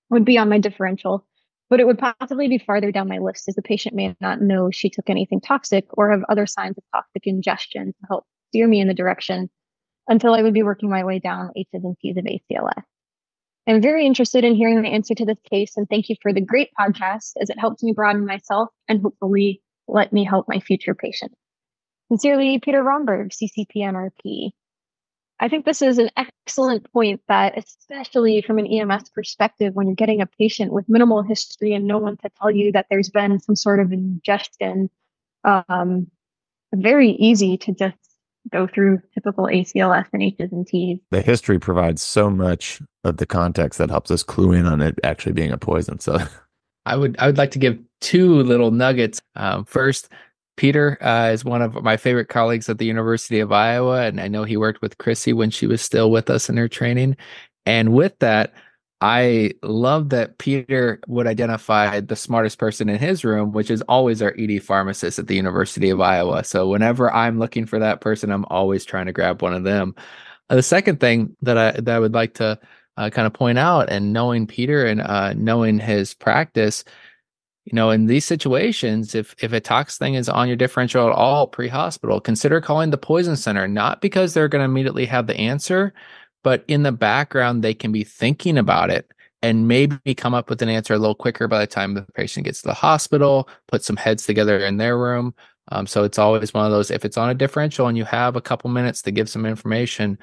would be on my differential, but it would possibly be farther down my list as the patient may not know she took anything toxic or have other signs of toxic ingestion to help steer me in the direction until I would be working my way down H's and T's of ACLS. I'm very interested in hearing the answer to this case, and thank you for the great podcast as it helps me broaden myself and hopefully let me help my future patients. Sincerely, Peter Romberg, CCPNRP. I think this is an excellent point that, especially from an EMS perspective, when you're getting a patient with minimal history and no one to tell you that there's been some sort of ingestion, very easy to just go through typical ACLS and H's and T's. The history provides so much of the context that helps us clue in on it actually being a poison. So I would like to give 2 little nuggets. First, Peter is one of my favorite colleagues at the University of Iowa, and I know he worked with Crissy when she was still with us in her training. And with that, I love that Peter would identify the smartest person in his room, which is always our ED pharmacist at the University of Iowa. So whenever I'm looking for that person, I'm always trying to grab one of them. The second thing that I would like to kind of point out, and knowing Peter and knowing his practice, in these situations, if a tox thing is on your differential at all pre-hospital, consider calling the poison center, not because they're going to immediately have the answer, but in the background, they can be thinking about it and maybe come up with an answer a little quicker by the time the patient gets to the hospital, put some heads together in their room. So it's always one of those, if it's on a differential and you have a couple minutes to give some information,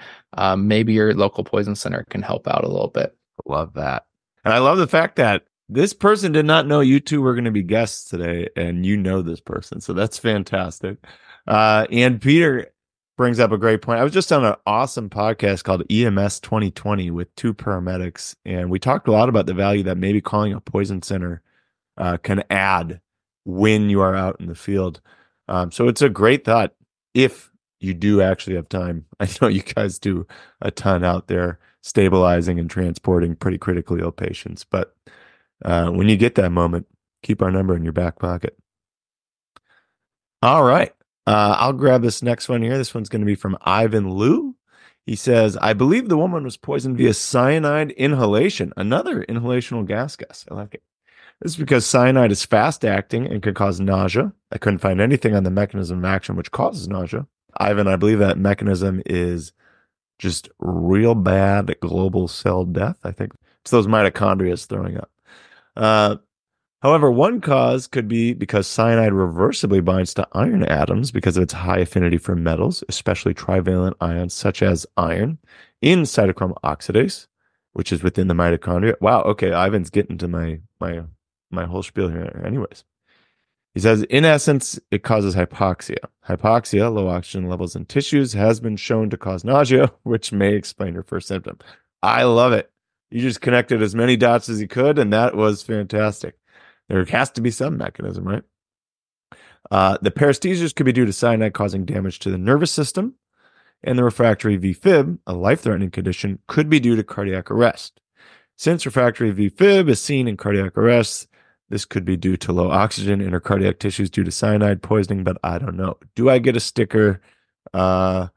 maybe your local poison center can help out a little bit. love that. And I love the fact that this person did not know you two were going to be guests today, and you know this person. So that's fantastic. And Peter brings up a great point. I was just on an awesome podcast called EMS 2020 with 2 paramedics, and we talked a lot about the value that maybe calling a poison center can add when you are out in the field. So it's a great thought if you do actually have time. I know you guys do a ton out there stabilizing and transporting pretty critically ill patients, but when you get that moment, keep our number in your back pocket. All right. I'll grab this next one here. This one's going to be from Ivan Liu. He says, I believe the woman was poisoned via cyanide inhalation. Another inhalational gas. I like it. This is because cyanide is fast acting and can cause nausea. I couldn't find anything on the mechanism of action which causes nausea. Ivan, I believe that mechanism is just real bad global cell death. I think it's those mitochondria throwing up. However, one cause could be because cyanide reversibly binds to iron atoms because of its high affinity for metals, especially trivalent ions such as iron, in cytochrome oxidase, which is within the mitochondria. Wow, okay, Ivan's getting to my whole spiel here. Anyways, he says, in essence, it causes hypoxia. Hypoxia, low oxygen levels in tissues, has been shown to cause nausea, which may explain your first symptom. I love it. You just connected as many dots as you could, and that was fantastic. There has to be some mechanism, right? The paresthesias could be due to cyanide causing damage to the nervous system, and the refractory VFib, a life-threatening condition, could be due to cardiac arrest. Since refractory VFib is seen in cardiac arrest, this could be due to low oxygen in her cardiac tissues due to cyanide poisoning, but I don't know. Do I get a sticker? Emoji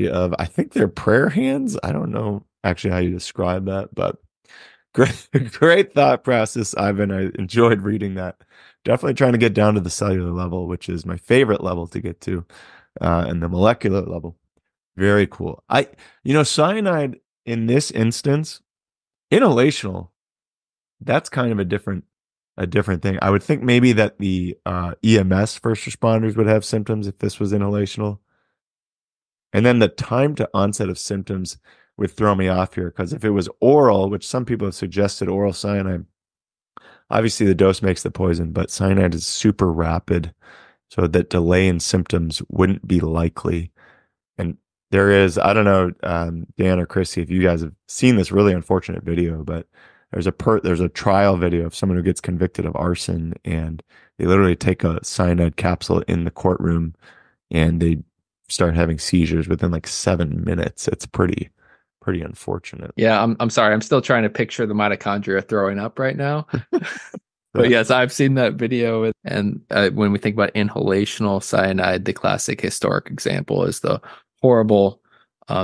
of, I think they're prayer hands. I don't know actually how you describe that, but great thought process, Ivan. I enjoyed reading that. Definitely trying to get down to the cellular level, which is my favorite level to get to, and the molecular level. Very cool. Cyanide in this instance, inhalational, that's kind of a different thing. I would think maybe that the EMS first responders would have symptoms if this was inhalational. And then the time to onset of symptoms, would throw me off here, because if it was oral, which some people have suggested oral cyanide, obviously the dose makes the poison, but cyanide is super rapid, so that delay in symptoms wouldn't be likely. And there is, I don't know, Dan or Crissy, if you guys have seen this really unfortunate video, but there's a trial video of someone who gets convicted of arson, and they literally take a cyanide capsule in the courtroom and they start having seizures within like 7 minutes. It's pretty unfortunate. Yeah, I'm sorry. I'm still trying to picture the mitochondria throwing up right now. But yes, I've seen that video. And when we think about inhalational cyanide, the classic historic example is the horrible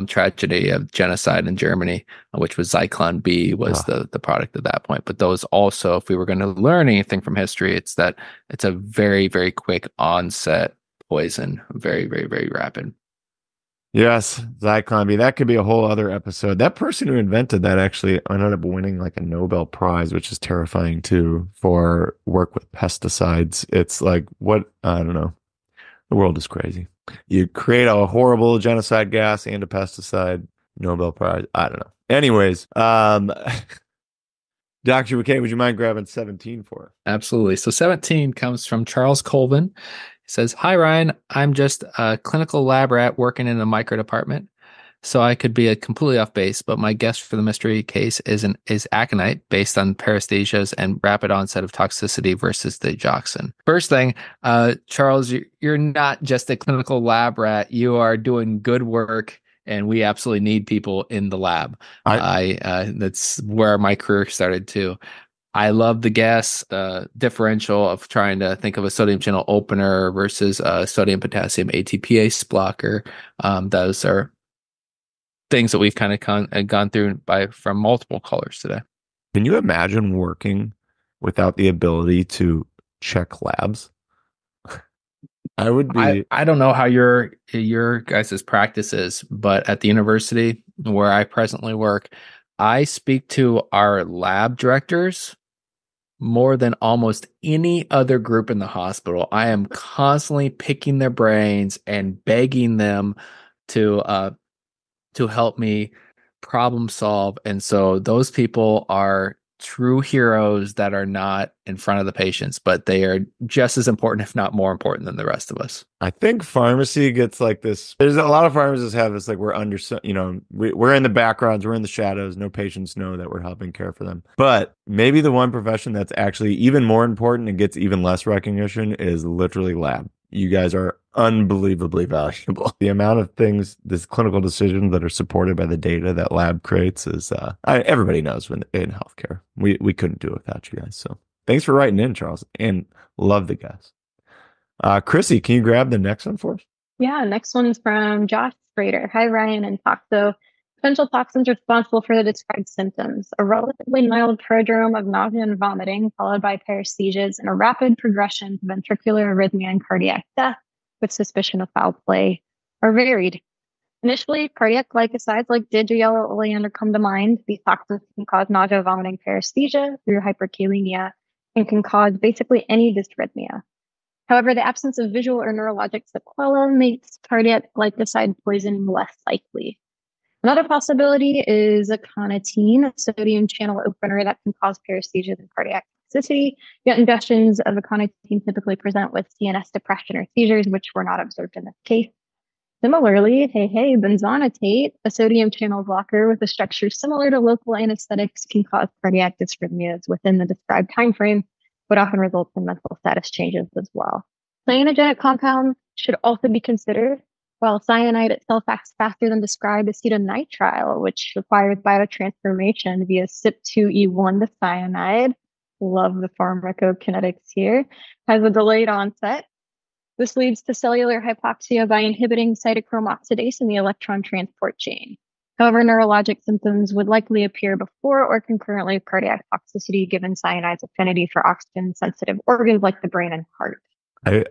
tragedy of genocide in Germany, which was Zyklon B was the product at that point. But those also, if we were going to learn anything from history, it's that it's a very, very quick onset poison, very, very, very rapid. Yes, Zyklon B. That could be a whole other episode. That person who invented that actually ended up winning like a Nobel Prize, which is terrifying too, for work with pesticides. It's like, what? I don't know. The world is crazy. You create a horrible genocide gas and a pesticide, Nobel Prize. I don't know. Anyways, Dr. McCabe, would you mind grabbing 17 for us? Absolutely. So 17 comes from Charles Colvin. He says, "Hi, Ryan. I'm just a clinical lab rat working in a micro department. So I could be completely off base, but my guess for the mystery case is aconite based on paresthesias and rapid onset of toxicity versus the toxin." First thing, Charles, you're not just a clinical lab rat. You are doing good work, and we absolutely need people in the lab. That's where my career started too. I love the gas differential of trying to think of a sodium channel opener versus a sodium potassium ATPase blocker. Those are things that we've kind of gone through from multiple callers today. Can you imagine working without the ability to check labs? I would be. I don't know how your guys' practice is, but at the university where I presently work, I speak to our lab directors more than almost any other group in the hospital. I am constantly picking their brains and begging them to help me problem solve. And so those people are true heroes that are not in front of the patients, but they are just as important, if not more important, than the rest of us. I think pharmacy gets like this. There's a lot of pharmacists have this, like, we're under, we're in the backgrounds, we're in the shadows. No patients know that we're helping care for them. But maybe the one profession that's actually even more important and gets even less recognition is literally lab. You guys are unbelievably valuable. The amount of things, this clinical decisions that are supported by the data that lab creates is, everybody knows when in healthcare, we couldn't do it without you guys. So thanks for writing in, Charles, and love the guest. Crissy, can you grab the next one for us? Yeah, next one's from Josh Sprader. Hi, Ryan and Toxo. Potential toxins responsible for the described symptoms: a relatively mild prodrome of nausea and vomiting, followed by paresthesias, and a rapid progression to ventricular arrhythmia and cardiac death with suspicion of foul play, are varied. Initially, cardiac glycosides like DIG or yellow oleander come to mind. These toxins can cause nausea, vomiting, paresthesia through hyperkalemia, and can cause basically any dysrhythmia. However, the absence of visual or neurologic sequelae makes cardiac glycoside poisoning less likely. Another possibility is aconitine, a sodium channel opener that can cause paresthesias and cardiac toxicity. Yet ingestions of aconitine typically present with CNS depression or seizures, which were not observed in this case. Similarly, benzonatate, a sodium channel blocker with a structure similar to local anesthetics, can cause cardiac dysrhythmias within the described time frame, but often results in mental status changes as well. Cyanogenic compounds should also be considered. While cyanide itself acts faster than described acetonitrile, which requires biotransformation via CYP2E1 to cyanide, love the pharmacokinetics here, has a delayed onset. This leads to cellular hypoxia by inhibiting cytochrome oxidase in the electron transport chain. However, neurologic symptoms would likely appear before or concurrently with cardiac toxicity, given cyanide's affinity for oxygen-sensitive organs like the brain and heart.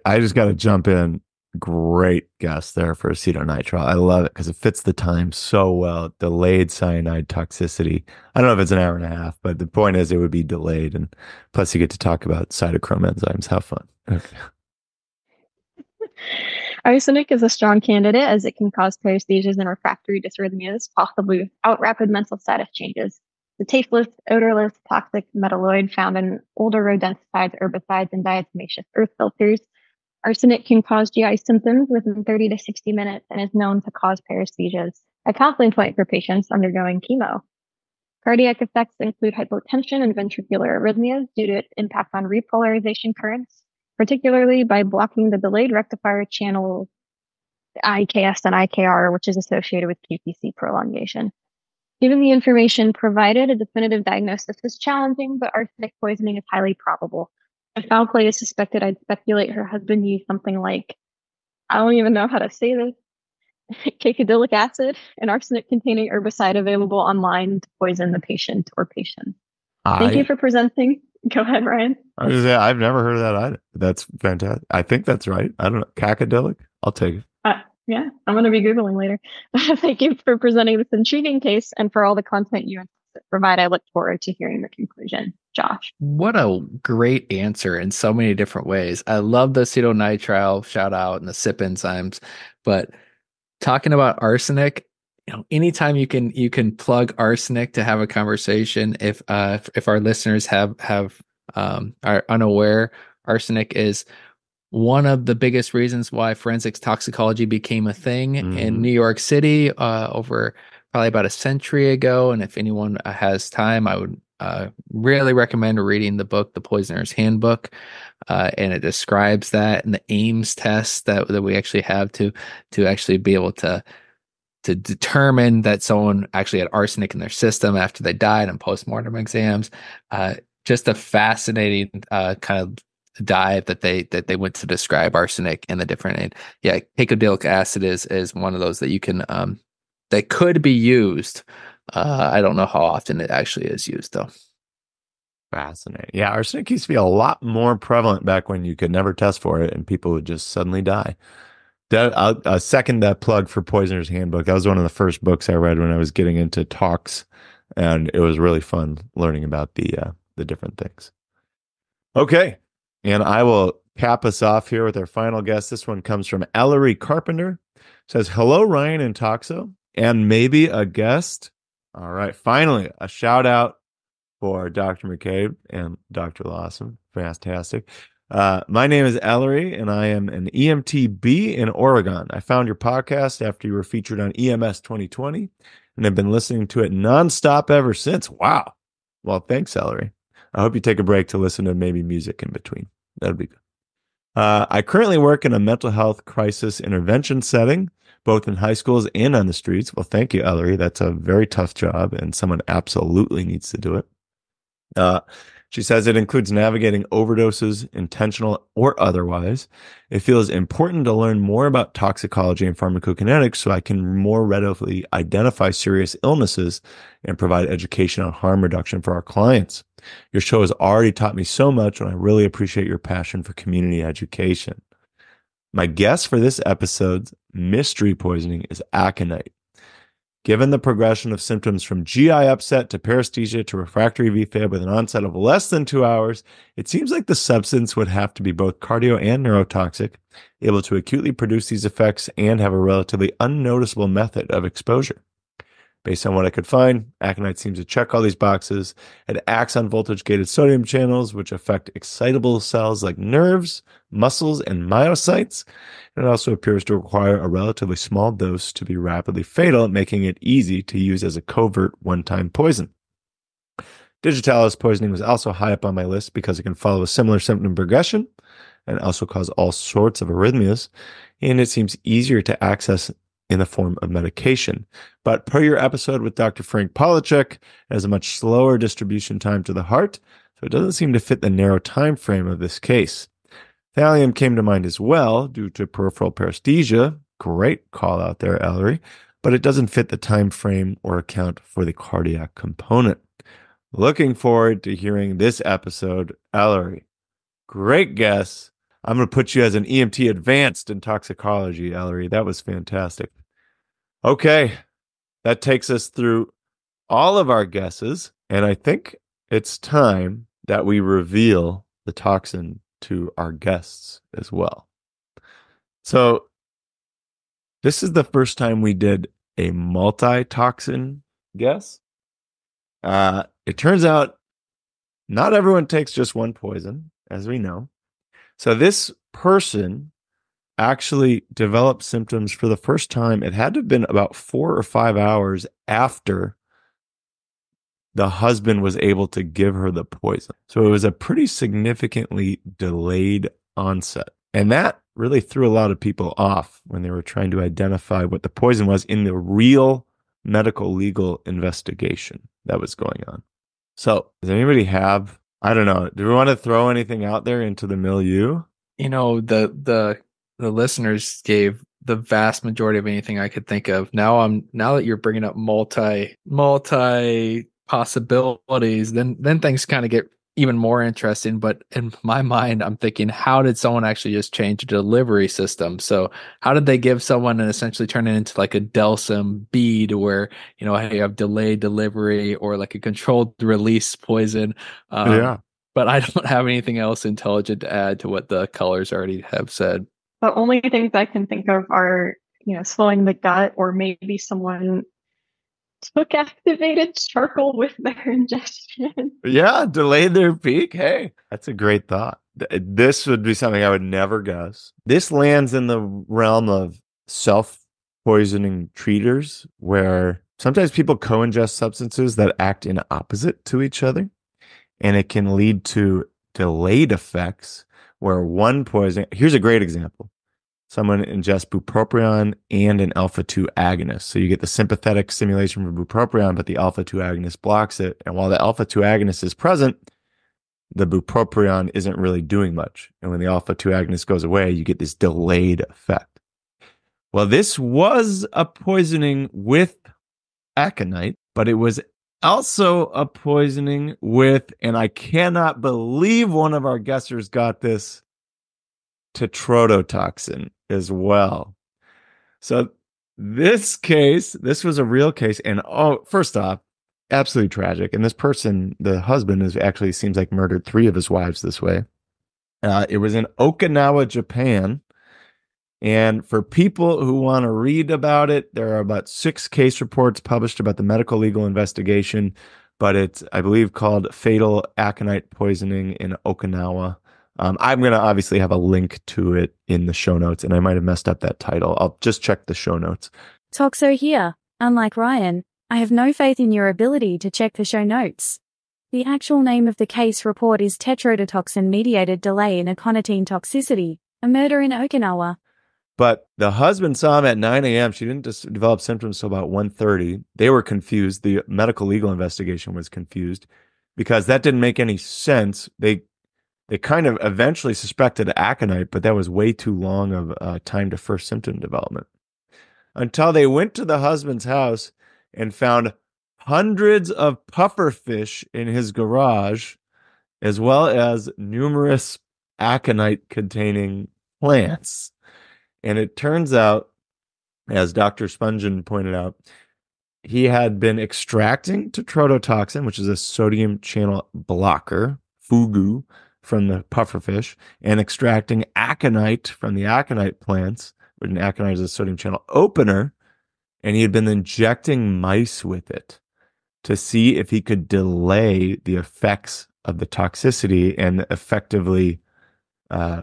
I just got to jump in. Great guess there for acetonitrile. I love it because it fits the time so well. Delayed cyanide toxicity. I don't know if it's an hour and a half, but the point is it would be delayed. And plus you get to talk about cytochrome enzymes. Have fun. Okay. Arsenic is a strong candidate as it can cause paresthesias and refractory dysrhythmias, possibly without rapid mental status changes. The tasteless, odorless, toxic metalloid found in older rodenticides, herbicides, and diatomaceous earth filters. Arsenic can cause GI symptoms within 30 to 60 minutes and is known to cause paresthesias, a counseling point for patients undergoing chemo. Cardiac effects include hypotension and ventricular arrhythmias due to its impact on repolarization currents, particularly by blocking the delayed rectifier channel IKS and IKR, which is associated with QTC prolongation. Given the information provided, a definitive diagnosis is challenging, but arsenic poisoning is highly probable. If foul play is suspected, I'd speculate her husband used something like, I don't even know how to say this, cacodilic acid, an arsenic-containing herbicide available online to poison the patient or patients. Thank you for presenting. Go ahead, Ryan. I was gonna say, I've never heard of that either. That's fantastic. I think that's right. I don't know. Cacodilic? I'll take it. Yeah, I'm going to be Googling later. Thank you for presenting this intriguing case and for all the content you provide. I look forward to hearing the conclusion. Josh. What a great answer in so many different ways. I love the acetonitrile shout out and the CYP enzymes, but talking about arsenic, anytime you can plug arsenic to have a conversation. If our listeners are unaware, arsenic is one of the biggest reasons why forensics toxicology became a thing in New York City over probably about a century ago. And if anyone has time, I would really recommend reading the book, The Poisoner's Handbook. And it describes that and the Ames test that we actually have to actually be able to determine that someone actually had arsenic in their system after they died on postmortem exams. Just a fascinating kind of dive that they went to describe arsenic and the different. And yeah, cacodilic acid is one of those that you can that could be used. I don't know how often it actually is used though. Fascinating. Yeah, arsenic used to be a lot more prevalent back when you could never test for it and people would just suddenly die. I'll second that plug for Poisoner's Handbook. That was one of the first books I read when I was getting into tox, and it was really fun learning about the different things. Okay, and I will cap us off here with our final guest. This one comes from Ellery Carpenter. It says, hello, Ryan and Toxo, and maybe a guest. All right, finally, a shout out for Dr. McCabe and Dr. Lawson. Fantastic. My name is Ellery, and I am an EMTB in Oregon. I found your podcast after you were featured on EMS 2020, and I've been listening to it nonstop ever since. Wow. Well, thanks, Ellery. I hope you take a break to listen to maybe music in between. That'd be good. I currently work in a mental health crisis intervention setting, both in high schools and on the streets. Well, thank you, Ellery. That's a very tough job, and someone absolutely needs to do it. She says it includes navigating overdoses, intentional or otherwise. It feels important to learn more about toxicology and pharmacokinetics so I can more readily identify serious illnesses and provide education on harm reduction for our clients. Your show has already taught me so much, and I really appreciate your passion for community education. My guess for this episode's mystery poisoning is aconite. Given the progression of symptoms from GI upset to paresthesia to refractory VFib with an onset of less than 2 hours, it seems like the substance would have to be both cardio and neurotoxic, able to acutely produce these effects and have a relatively unnoticeable method of exposure. Based on what I could find, aconite seems to check all these boxes. It acts on voltage-gated sodium channels, which affect excitable cells like nerves, muscles, and myocytes. And it also appears to require a relatively small dose to be rapidly fatal, making it easy to use as a covert one-time poison. Digitalis poisoning was also high up on my list because it can follow a similar symptom progression and also cause all sorts of arrhythmias, and it seems easier to access in the form of medication. But per your episode with Dr. Frank Polachek, it has a much slower distribution time to the heart, so it doesn't seem to fit the narrow time frame of this case. Thallium came to mind as well due to peripheral paresthesia. Great call out there, Ellery, but it doesn't fit the time frame or account for the cardiac component. Looking forward to hearing this episode, Ellery. Great guess. I'm going to put you as an EMT advanced in toxicology, Ellery. That was fantastic. Okay, that takes us through all of our guesses, and I think it's time that we reveal the toxin to our guests as well. So This is the first time we did a multi-toxin guess. It turns out not everyone takes just one poison, as we know. So this person actually developed symptoms for the first time. It had to have been about 4 or 5 hours after the husband was able to give her the poison. So it was a pretty significantly delayed onset. And that really threw a lot of people off when they were trying to identify what the poison was in the real medical legal investigation that was going on. So does anybody have, I don't know, do we want to throw anything out there into the milieu? You know, the listeners gave the vast majority of anything I could think of. Now that you're bringing up multi possibilities, then things kind of get even more interesting. But in my mind, I'm thinking, how did someone actually just change a delivery system? So how did they give someone and essentially turn it into like a Delsum bead where, you know, you have delayed delivery or like a controlled release poison? Yeah. But I don't have anything else intelligent to add to what the colors already have said. The only things I can think of are, slowing the gut, or maybe someone took activated charcoal with their ingestion. Yeah, delayed their peak. Hey, that's a great thought. This would be something I would never guess. This lands in the realm of self-poisoning treaters, where sometimes people co-ingest substances that act in opposite to each other, and it can lead to delayed effects where one poison. Here's a great example. Someone ingests bupropion and an alpha-2 agonist. So you get the sympathetic stimulation from bupropion, but the alpha-2 agonist blocks it. And while the alpha-2 agonist is present, the bupropion isn't really doing much. And when the alpha-2 agonist goes away, you get this delayed effect. Well, this was a poisoning with aconite, but it was also a poisoning with, and I cannot believe one of our guessers got this, tetrodotoxin as well. So this was a real case. And first off, absolutely tragic. And this person, the husband, actually seems like murdered 3 of his wives this way. It was in Okinawa, Japan. And for people who want to read about it, there are about 6 case reports published about the medical legal investigation, but it's, I believe, called Fatal Aconite Poisoning in Okinawa. I'm going to obviously have a link to it in the show notes, and I might have messed up that title. I'll just check the show notes. Toxo here. Unlike Ryan, I have no faith in your ability to check the show notes. The actual name of the case report is tetrodotoxin-mediated delay in aconitine toxicity, a murder in Okinawa. But the husband saw him at 9 a.m. She didn't develop symptoms until about 1:30. They were confused. The medical legal investigation was confused because that didn't make any sense. They kind of eventually suspected aconite, but that was way too long of time to first symptom development. Until they went to the husband's house and found hundreds of pufferfish in his garage, as well as numerous aconite-containing plants. And it turns out, as Dr. Spungen pointed out, he had been extracting tetrodotoxin, which is a sodium channel blocker, fugu, from the pufferfish, and extracting aconite from the aconite plants, which aconite is a sodium channel opener, and he had been injecting mice with it to see if he could delay the effects of the toxicity and effectively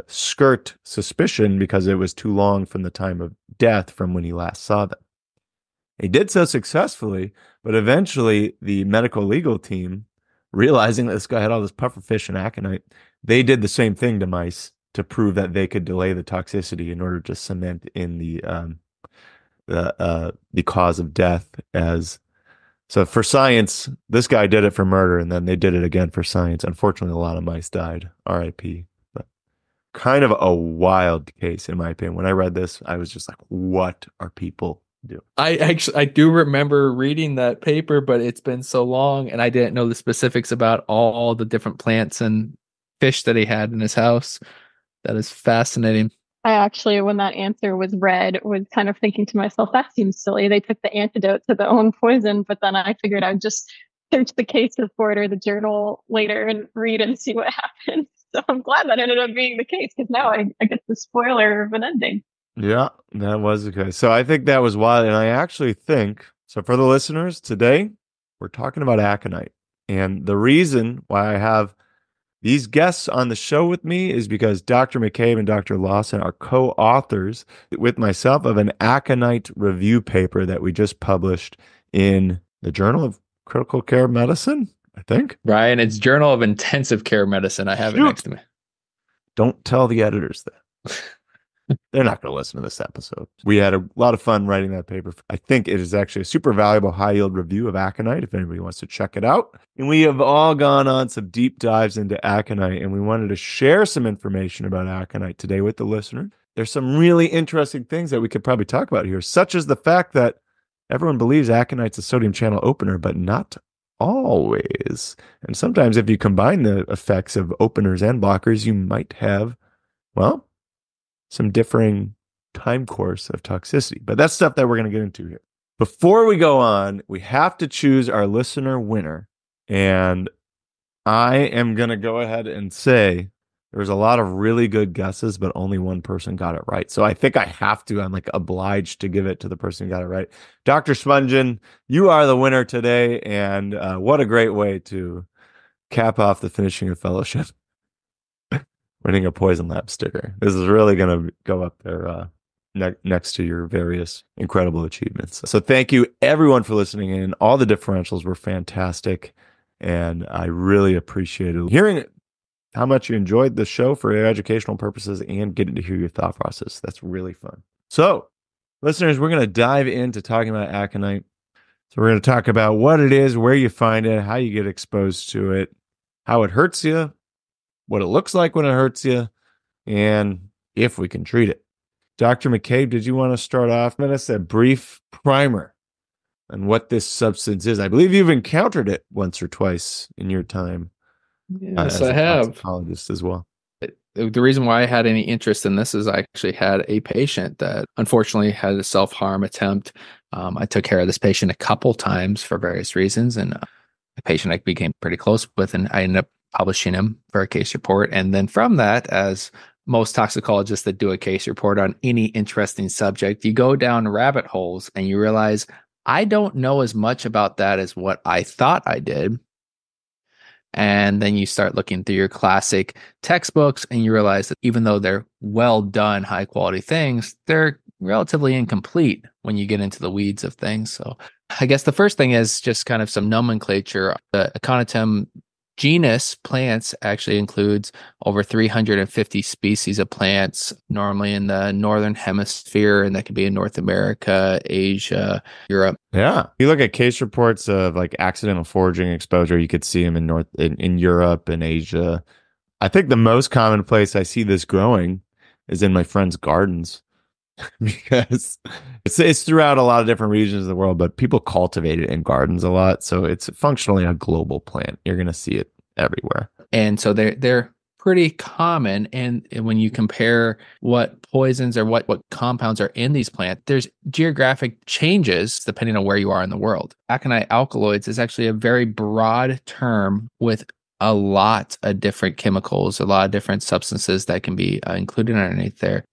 skirt suspicion because it was too long from the time of death from when he last saw them. He did so successfully, but eventually the medical legal team, realizing that this guy had all this pufferfish and aconite, they did the same thing to mice to prove that they could delay the toxicity in order to cement in the cause of death as. So for science, this guy did it for murder, and then they did it again for science. Unfortunately, a lot of mice died. R.I.P. But kind of a wild case, in my opinion. When I read this, I was just like, what are people doing? I do remember reading that paper, but it's been so long, and I didn't know the specifics about all the different plants and fish that he had in his house. That is fascinating. I actually, when that answer was read, was kind of thinking to myself, that seems silly. They took the antidote to their own poison, but then I figured I'd just search the case report or the journal later and read and see what happened. So I'm glad that ended up being the case, because now I get the spoiler of an ending. Yeah, that was okay. So I think that was wild. And I actually think, so for the listeners, today we're talking about aconite. And the reason why I have these guests on the show with me is because Dr. McCabe and Dr. Lawson are co-authors with myself of an aconite review paper that we just published in the Journal of Critical Care Medicine, I think. Ryan, it's Journal of Intensive Care Medicine. I have it next to me. Don't tell the editors that. They're not going to listen to this episode. We had a lot of fun writing that paper. I think it is actually a super valuable high-yield review of aconite if anybody wants to check it out. And we have all gone on some deep dives into aconite, and we wanted to share some information about aconite today with the listener. There's some really interesting things that we could probably talk about here, such as the fact that everyone believes aconite's a sodium channel opener, but not always. And sometimes if you combine the effects of openers and blockers, you might have, well, some differing time course of toxicity. But that's stuff that we're going to get into here. Before we go on, we have to choose our listener winner. And I am going to go ahead and say there was a lot of really good guesses, but only one person got it right. So I think I have to, I'm like obliged to give it to the person who got it right. Dr. Spungen, you are the winner today. And what a great way to cap off the finishing of fellowship. Winning a Poison Lab sticker. This is really going to go up there next to your various incredible achievements. So thank you everyone for listening in. All the differentials were fantastic. And I really appreciated hearing how much you enjoyed the show for your educational purposes and getting to hear your thought process. That's really fun. So listeners, we're going to dive into talking about aconite. So we're going to talk about what it is, where you find it, how you get exposed to it, how it hurts you, what it looks like when it hurts you, and if we can treat it. Dr. McCabe, did you want to start off? Give us a brief primer on what this substance is. I believe you've encountered it once or twice in your time. Yes, as I a have. toxicologist as well. The reason why I had any interest in this is I actually had a patient that unfortunately had a self-harm attempt. I took care of this patient a couple times for various reasons, and a patient I became pretty close with, and I ended up publishing him for a case report. And then from that, as most toxicologists that do a case report on any interesting subject, you go down rabbit holes and you realize, I don't know as much about that as what I thought I did. And then you start looking through your classic textbooks and you realize that even though they're well done, high quality things, they're relatively incomplete when you get into the weeds of things. So I guess the first thing is just kind of some nomenclature. The Aconitum genus plants actually includes over 350 species of plants, normally in the northern hemisphere, and that could be in North America, Asia, Europe. Yeah, you look at case reports of like accidental foraging exposure, you could see them in Europe and Asia. I think the most common place I see this growing is in my friends' gardens because it's throughout a lot of different regions of the world, but people cultivate it in gardens a lot. So it's functionally a global plant. You're going to see it everywhere. And so they're pretty common. And when you compare what poisons or what compounds are in these plants, there's geographic changes depending on where you are in the world. Aconite alkaloids is actually a very broad term with a lot of different chemicals, a lot of different substances that can be included underneath there.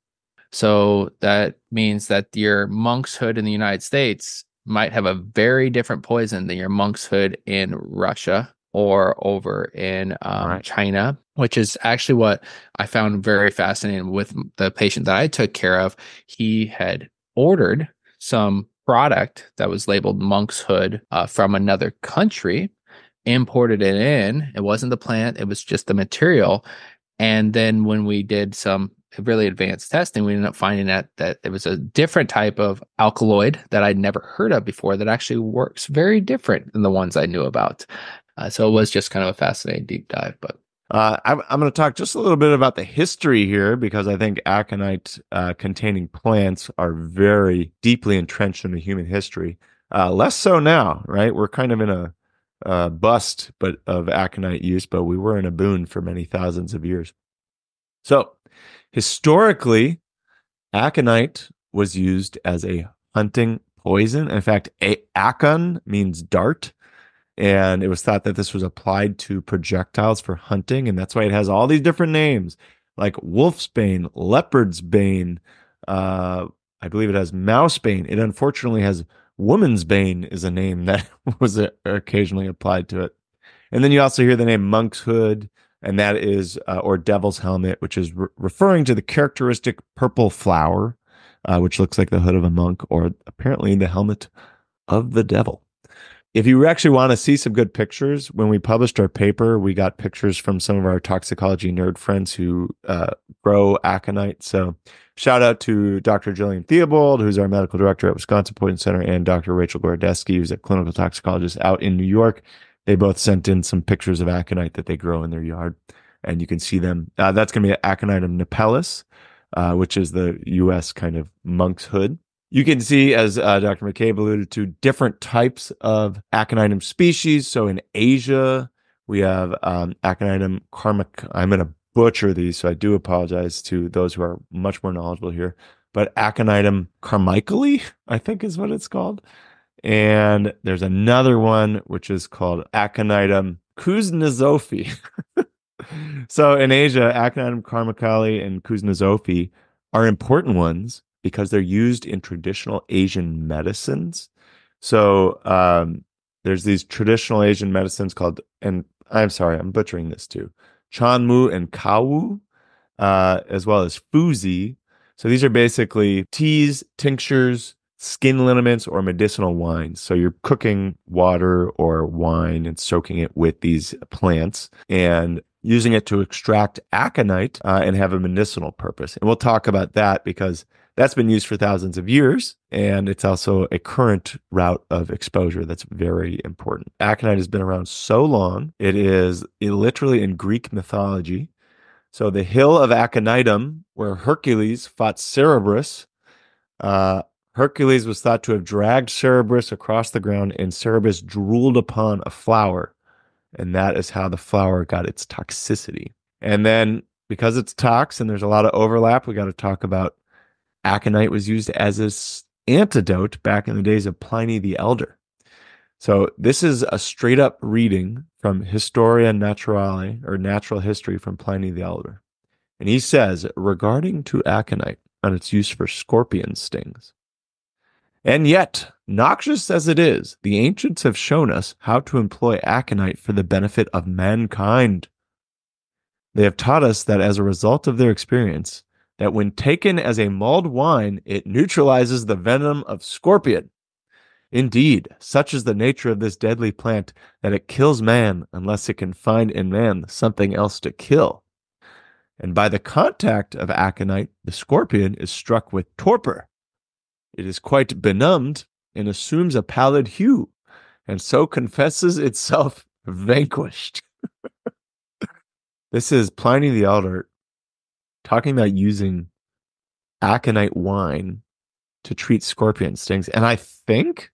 So that means that your monk's hood in the United States might have a very different poison than your monk's hood in Russia or over in China, which is actually what I found very fascinating with the patient that I took care of. He had ordered some product that was labeled monk's hood from another country, imported it in. It wasn't the plant, it was just the material. And then when we did some really advanced testing, we ended up finding that it was a different type of alkaloid that I'd never heard of before that actually works very different than the ones I knew about. So it was just kind of a fascinating deep dive. But I'm going to talk just a little bit about the history here because I think aconite containing plants are very deeply entrenched in the human history. Less so now, right? We're kind of in a bust of aconite use, but we were in a boon for many thousands of years. So historically, aconite was used as a hunting poison. In fact, acon means dart. And it was thought that this was applied to projectiles for hunting. And that's why it has all these different names like wolf's bane, leopard's bane, I believe it has mouse bane. It unfortunately has woman's bane is a name that was occasionally applied to it. And then you also hear the name monk's hood, and that is, or devil's helmet, which is referring to the characteristic purple flower, which looks like the hood of a monk, or apparently the helmet of the devil. If you actually want to see some good pictures, when we published our paper, we got pictures from some of our toxicology nerd friends who grow aconite. So shout out to Dr. Jillian Theobald, who's our medical director at Wisconsin Poison Center, and Dr. Rachel Gordesky, who's a clinical toxicologist out in New York. They both sent in some pictures of aconite that they grow in their yard, and you can see them. That's going to be Aconitum napellus, which is the U.S. kind of monk's hood. You can see, as Dr. McCabe alluded to, different types of Aconitum species. So in Asia, we have Aconitum I'm going to butcher these, so I do apologize to those who are much more knowledgeable here. But Aconitum carmichaeli, I think is what it's called. And there's another one, which is called Aconitum kuznetsovii. So in Asia, Aconitum carmichaeli and kuznetsovii are important ones because they're used in traditional Asian medicines. So there's these traditional Asian medicines called, and I'm sorry, I'm butchering this too, Chanmu and Kawu, as well as Fuzi. So these are basically teas, tinctures, skin liniments, or medicinal wines. So you're cooking water or wine and soaking it with these plants and using it to extract aconite and have a medicinal purpose. And we'll talk about that because that's been used for thousands of years, and it's also a current route of exposure that's very important. Aconite has been around so long, it is literally in Greek mythology. So the hill of Aconitum, where Hercules fought Cerberus, Hercules was thought to have dragged Cerberus across the ground, and Cerberus drooled upon a flower, and that is how the flower got its toxicity. And then, because it's tox and there's a lot of overlap, we got to talk about aconite was used as an antidote back in the days of Pliny the Elder. So this is a straight up reading from Historia Naturale, or Natural History, from Pliny the Elder. And he says, regarding to aconite and its use for scorpion stings. And yet, noxious as it is, the ancients have shown us how to employ aconite for the benefit of mankind. They have taught us that as a result of their experience, that when taken as a mulled wine, it neutralizes the venom of scorpion. Indeed, such is the nature of this deadly plant that it kills man unless it can find in man something else to kill. And by the contact of aconite, the scorpion is struck with torpor. It is quite benumbed and assumes a pallid hue, and so confesses itself vanquished. This is Pliny the Elder talking about using aconite wine to treat scorpion stings. And I think,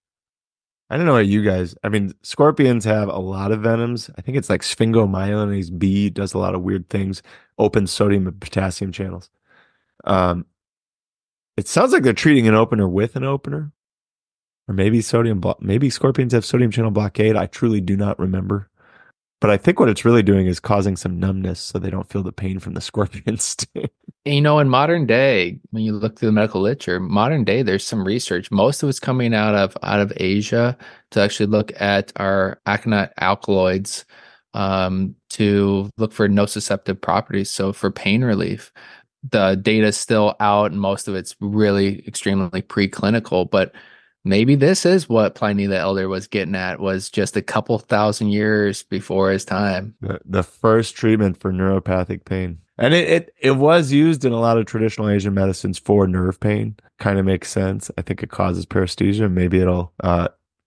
I don't know about you guys, I mean, scorpions have a lot of venoms. I think it's like sphingomyelinase B does a lot of weird things, opens sodium and potassium channels. It sounds like they're treating an opener with an opener, or maybe maybe scorpions have sodium channel blockade. I truly do not remember. But I think what it's really doing is causing some numbness so they don't feel the pain from the scorpion sting. You know, in modern day, when you look through the medical literature, modern day, there's some research. Most of it's coming out of Asia to actually look at our aconite alkaloids to look for nociceptive properties. So for pain relief, the data is still out, and most of it's really extremely preclinical, but maybe this is what Pliny the Elder was getting at, was just a couple thousand years before his time. The first treatment for neuropathic pain. And it was used in a lot of traditional Asian medicines for nerve pain. Kind of makes sense. I think it causes paresthesia. Maybe it'll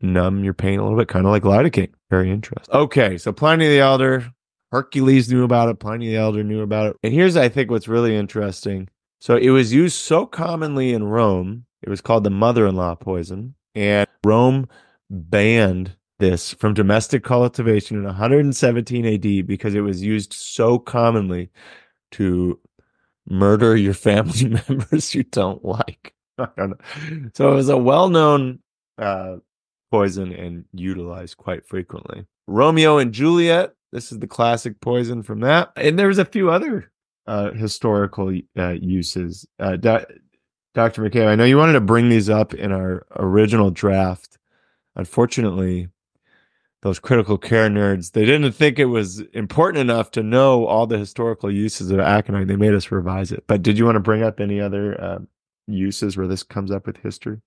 numb your pain a little bit, kind of like lidocaine. Very interesting. Okay, so Pliny the Elder, Hercules knew about it, Pliny the Elder knew about it. And here's, I think, what's really interesting. So it was used so commonly in Rome, it was called the mother-in-law poison, and Rome banned this from domestic cultivation in 117 AD because it was used so commonly to murder your family members you don't like. I don't know. So it was a well-known poison and utilized quite frequently. Romeo and Juliet, this is the classic poison from that. And there was a few other historical uses. Dr. Dr. McCabe, I know you wanted to bring these up in our original draft. Unfortunately, those critical care nerds, they didn't think it was important enough to know all the historical uses of aconite. They made us revise it. But did you want to bring up any other uses where this comes up with history?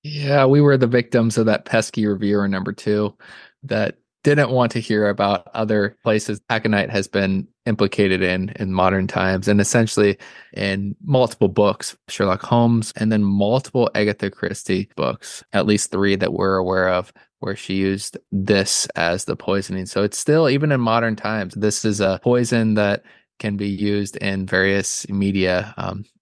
Yeah, we were the victims of that pesky reviewer number 2 that didn't want to hear about other places aconite has been implicated in modern times, and essentially in multiple books, Sherlock Holmes, and then multiple Agatha Christie books, at least 3 that we're aware of, where she used this as the poisoning. So it's still, even in modern times, this is a poison that can be used in various media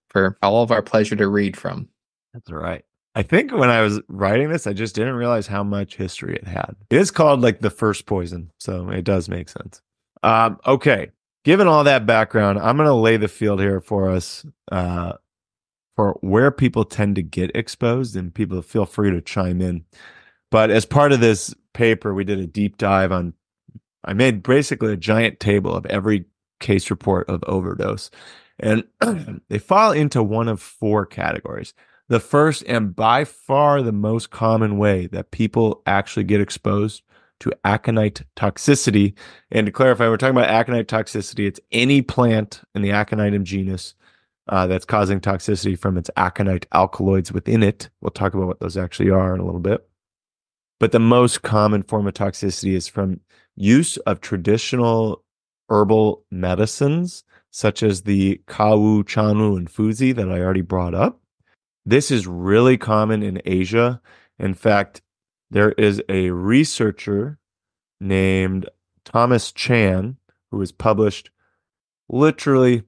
for all of our pleasure to read from. That's right. I think when I was writing this, I just didn't realize how much history it had. It is called like the first poison, so it does make sense. Okay, given all that background, I'm going to lay the field here for us for where people tend to get exposed, and people feel free to chime in. But as part of this paper, we did a deep dive on, I made basically a giant table of every case report of overdose, and they fall into one of 4 categories. The first and by far the most common way that people actually get exposed to aconite toxicity. And to clarify, we're talking about aconite toxicity. It's any plant in the Aconitum genus that's causing toxicity from its aconite alkaloids within it. We'll talk about what those actually are in a little bit. But the most common form of toxicity is from use of traditional herbal medicines, such as the Kawu, Chanu, and Fuzi that I already brought up. This is really common in Asia. In fact, there is a researcher named Thomas Chan who has published literally,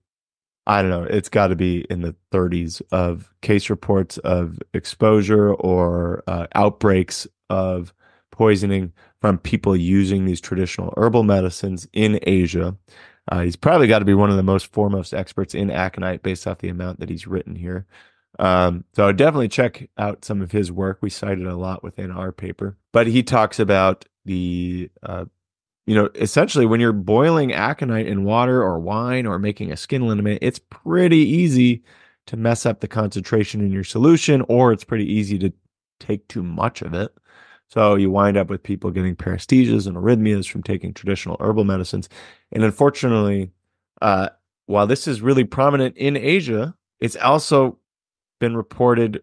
I don't know, it's got to be in the 30s of case reports of exposure or outbreaks of poisoning from people using these traditional herbal medicines in Asia. He's probably got to be one of the most foremost experts in aconite based off the amount that he's written here. So definitely check out some of his work. We cited a lot within our paper, but he talks about the, essentially when you're boiling aconite in water or wine or making a skin liniment, it's pretty easy to mess up the concentration in your solution, or it's pretty easy to take too much of it. So you wind up with people getting paresthesias and arrhythmias from taking traditional herbal medicines. And unfortunately, while this is really prominent in Asia, it's also been reported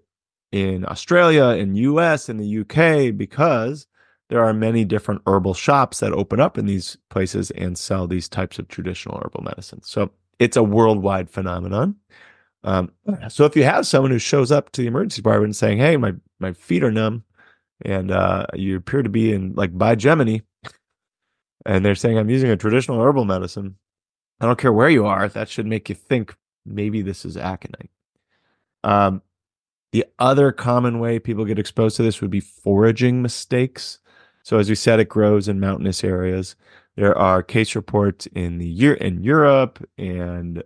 in Australia, in US, in the UK, because there are many different herbal shops that open up in these places and sell these types of traditional herbal medicines. So it's a worldwide phenomenon. So if you have someone who shows up to the emergency department saying, hey, my feet are numb, and you appear to be in like Gemini, and they're saying I'm using a traditional herbal medicine, I don't care where you are, that should make you think maybe this is aconite. The other common way people get exposed to this would be foraging mistakes. So as we said, it grows in mountainous areas. There are case reports in Europe and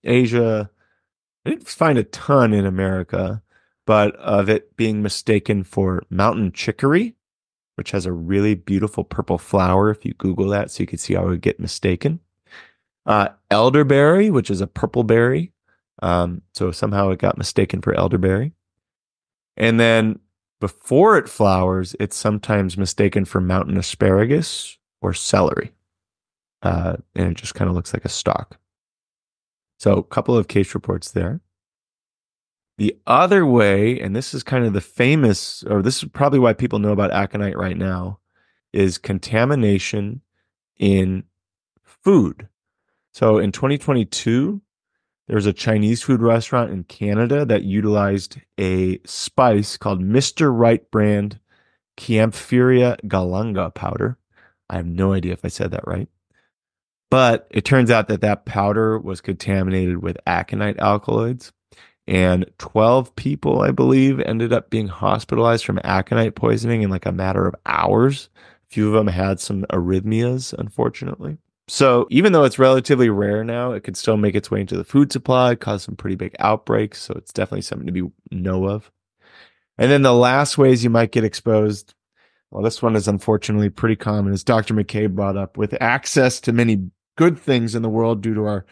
Asia. I didn't find a ton in America, but of it being mistaken for mountain chicory, which has a really beautiful purple flower if you Google that, so you can see how it would get mistaken. Elderberry, which is a purple berry. So somehow it got mistaken for elderberry. And then before it flowers, it's sometimes mistaken for mountain asparagus or celery. And it just kind of looks like a stalk. So a couple of case reports there. The other way, and this is kind of the famous, or this is probably why people know about aconite right now, is contamination in food. So in 2022, there was a Chinese food restaurant in Canada that utilized a spice called Mr. Right brand Chiamphoria galanga powder. I have no idea if I said that right. But it turns out that powder was contaminated with aconite alkaloids. And 12 people, I believe, ended up being hospitalized from aconite poisoning in like a matter of hours. A few of them had some arrhythmias, unfortunately. So even though it's relatively rare now, it could still make its way into the food supply, cause some pretty big outbreaks. So it's definitely something to know of. And then the last ways you might get exposed, well, this one is unfortunately pretty common, as Dr. McCabe brought up, with access to many good things in the world due to our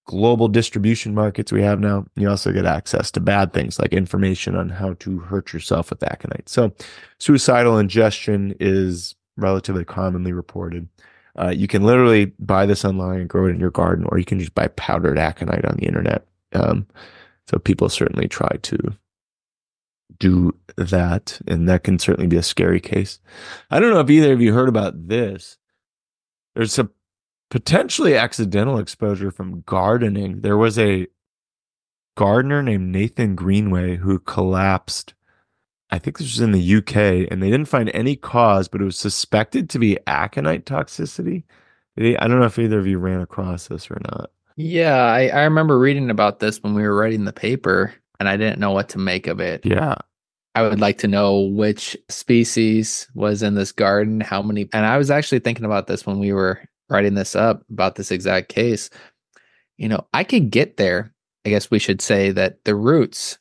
global distribution markets we have now, you also get access to bad things like information on how to hurt yourself with aconite. So suicidal ingestion is relatively commonly reported. You can literally buy this online and grow it in your garden, or you can just buy powdered aconite on the internet. So people certainly try to do that, and that can certainly be a scary case. I don't know if either of you heard about this. There's a potentially accidental exposure from gardening. There was a gardener named Nathan Greenway who collapsed. I think this was in the UK, and they didn't find any cause, but it was suspected to be aconite toxicity. I don't know if either of you ran across this or not. Yeah, I remember reading about this when we were writing the paper, and I didn't know what to make of it. Yeah. I would like to know which species was in this garden, how many, and I was actually thinking about this when we were writing this up about this exact case. I could get there. I guess we should say that the roots,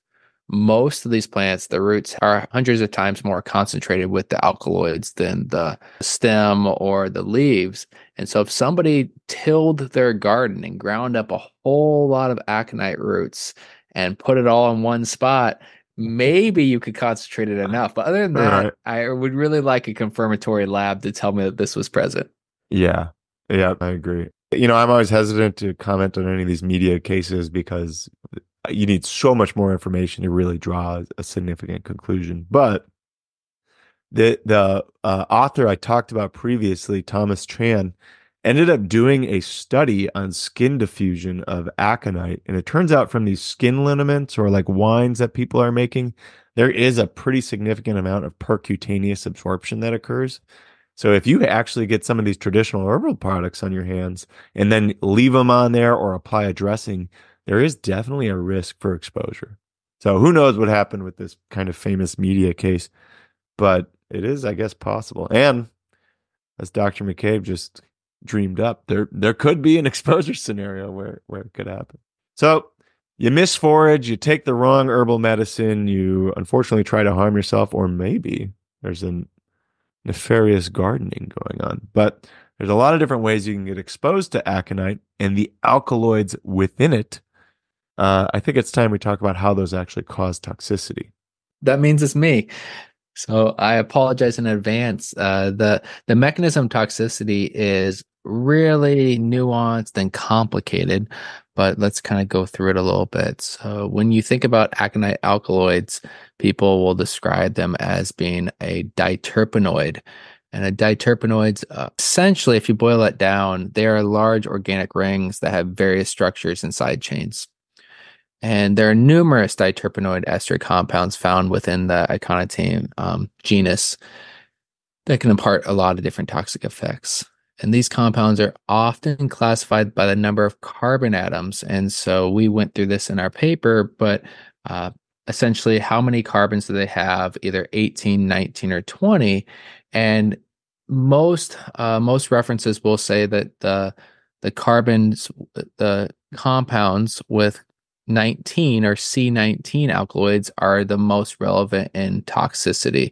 most of these plants, the roots are hundreds of times more concentrated with the alkaloids than the stem or the leaves. And so if somebody tilled their garden and ground up a whole lot of aconite roots and put it all in one spot, maybe you could concentrate it enough. But other than that, right, I would really like a confirmatory lab to tell me that this was present. Yeah, I agree. I'm always hesitant to comment on any of these media cases because you need so much more information to really draw a significant conclusion. But the author I talked about previously, Thomas Tran, ended up doing a study on skin diffusion of aconite. And it turns out from these skin liniments or like wines that people are making, there is a pretty significant amount of percutaneous absorption that occurs. So if you actually get some of these traditional herbal products on your hands and then leave them on there or apply a dressing, there is definitely a risk for exposure. So who knows what happened with this kind of famous media case, but it is, I guess, possible. And as Dr. McCabe just dreamed up, there could be an exposure scenario where it could happen. So you misforage, you take the wrong herbal medicine, you unfortunately try to harm yourself, or maybe there's a nefarious gardening going on. But there's a lot of different ways you can get exposed to aconite and the alkaloids within it. I think it's time we talk about how those actually cause toxicity. That means it's me. So I apologize in advance. The mechanism of toxicity is really nuanced and complicated, but let's kind of go through it a little bit. So when you think about aconite alkaloids, people will describe them as being a diterpenoid. And a diterpenoids, essentially, if you boil it down, they are large organic rings that have various structures and side chains. And there are numerous diterpenoid ester compounds found within the aconitine genus that can impart a lot of different toxic effects. And these compounds are often classified by the number of carbon atoms. And so we went through this in our paper, but essentially how many carbons do they have, either 18, 19, or 20? And most references will say that the carbons, the compounds with 19 or C19 alkaloids are the most relevant in toxicity.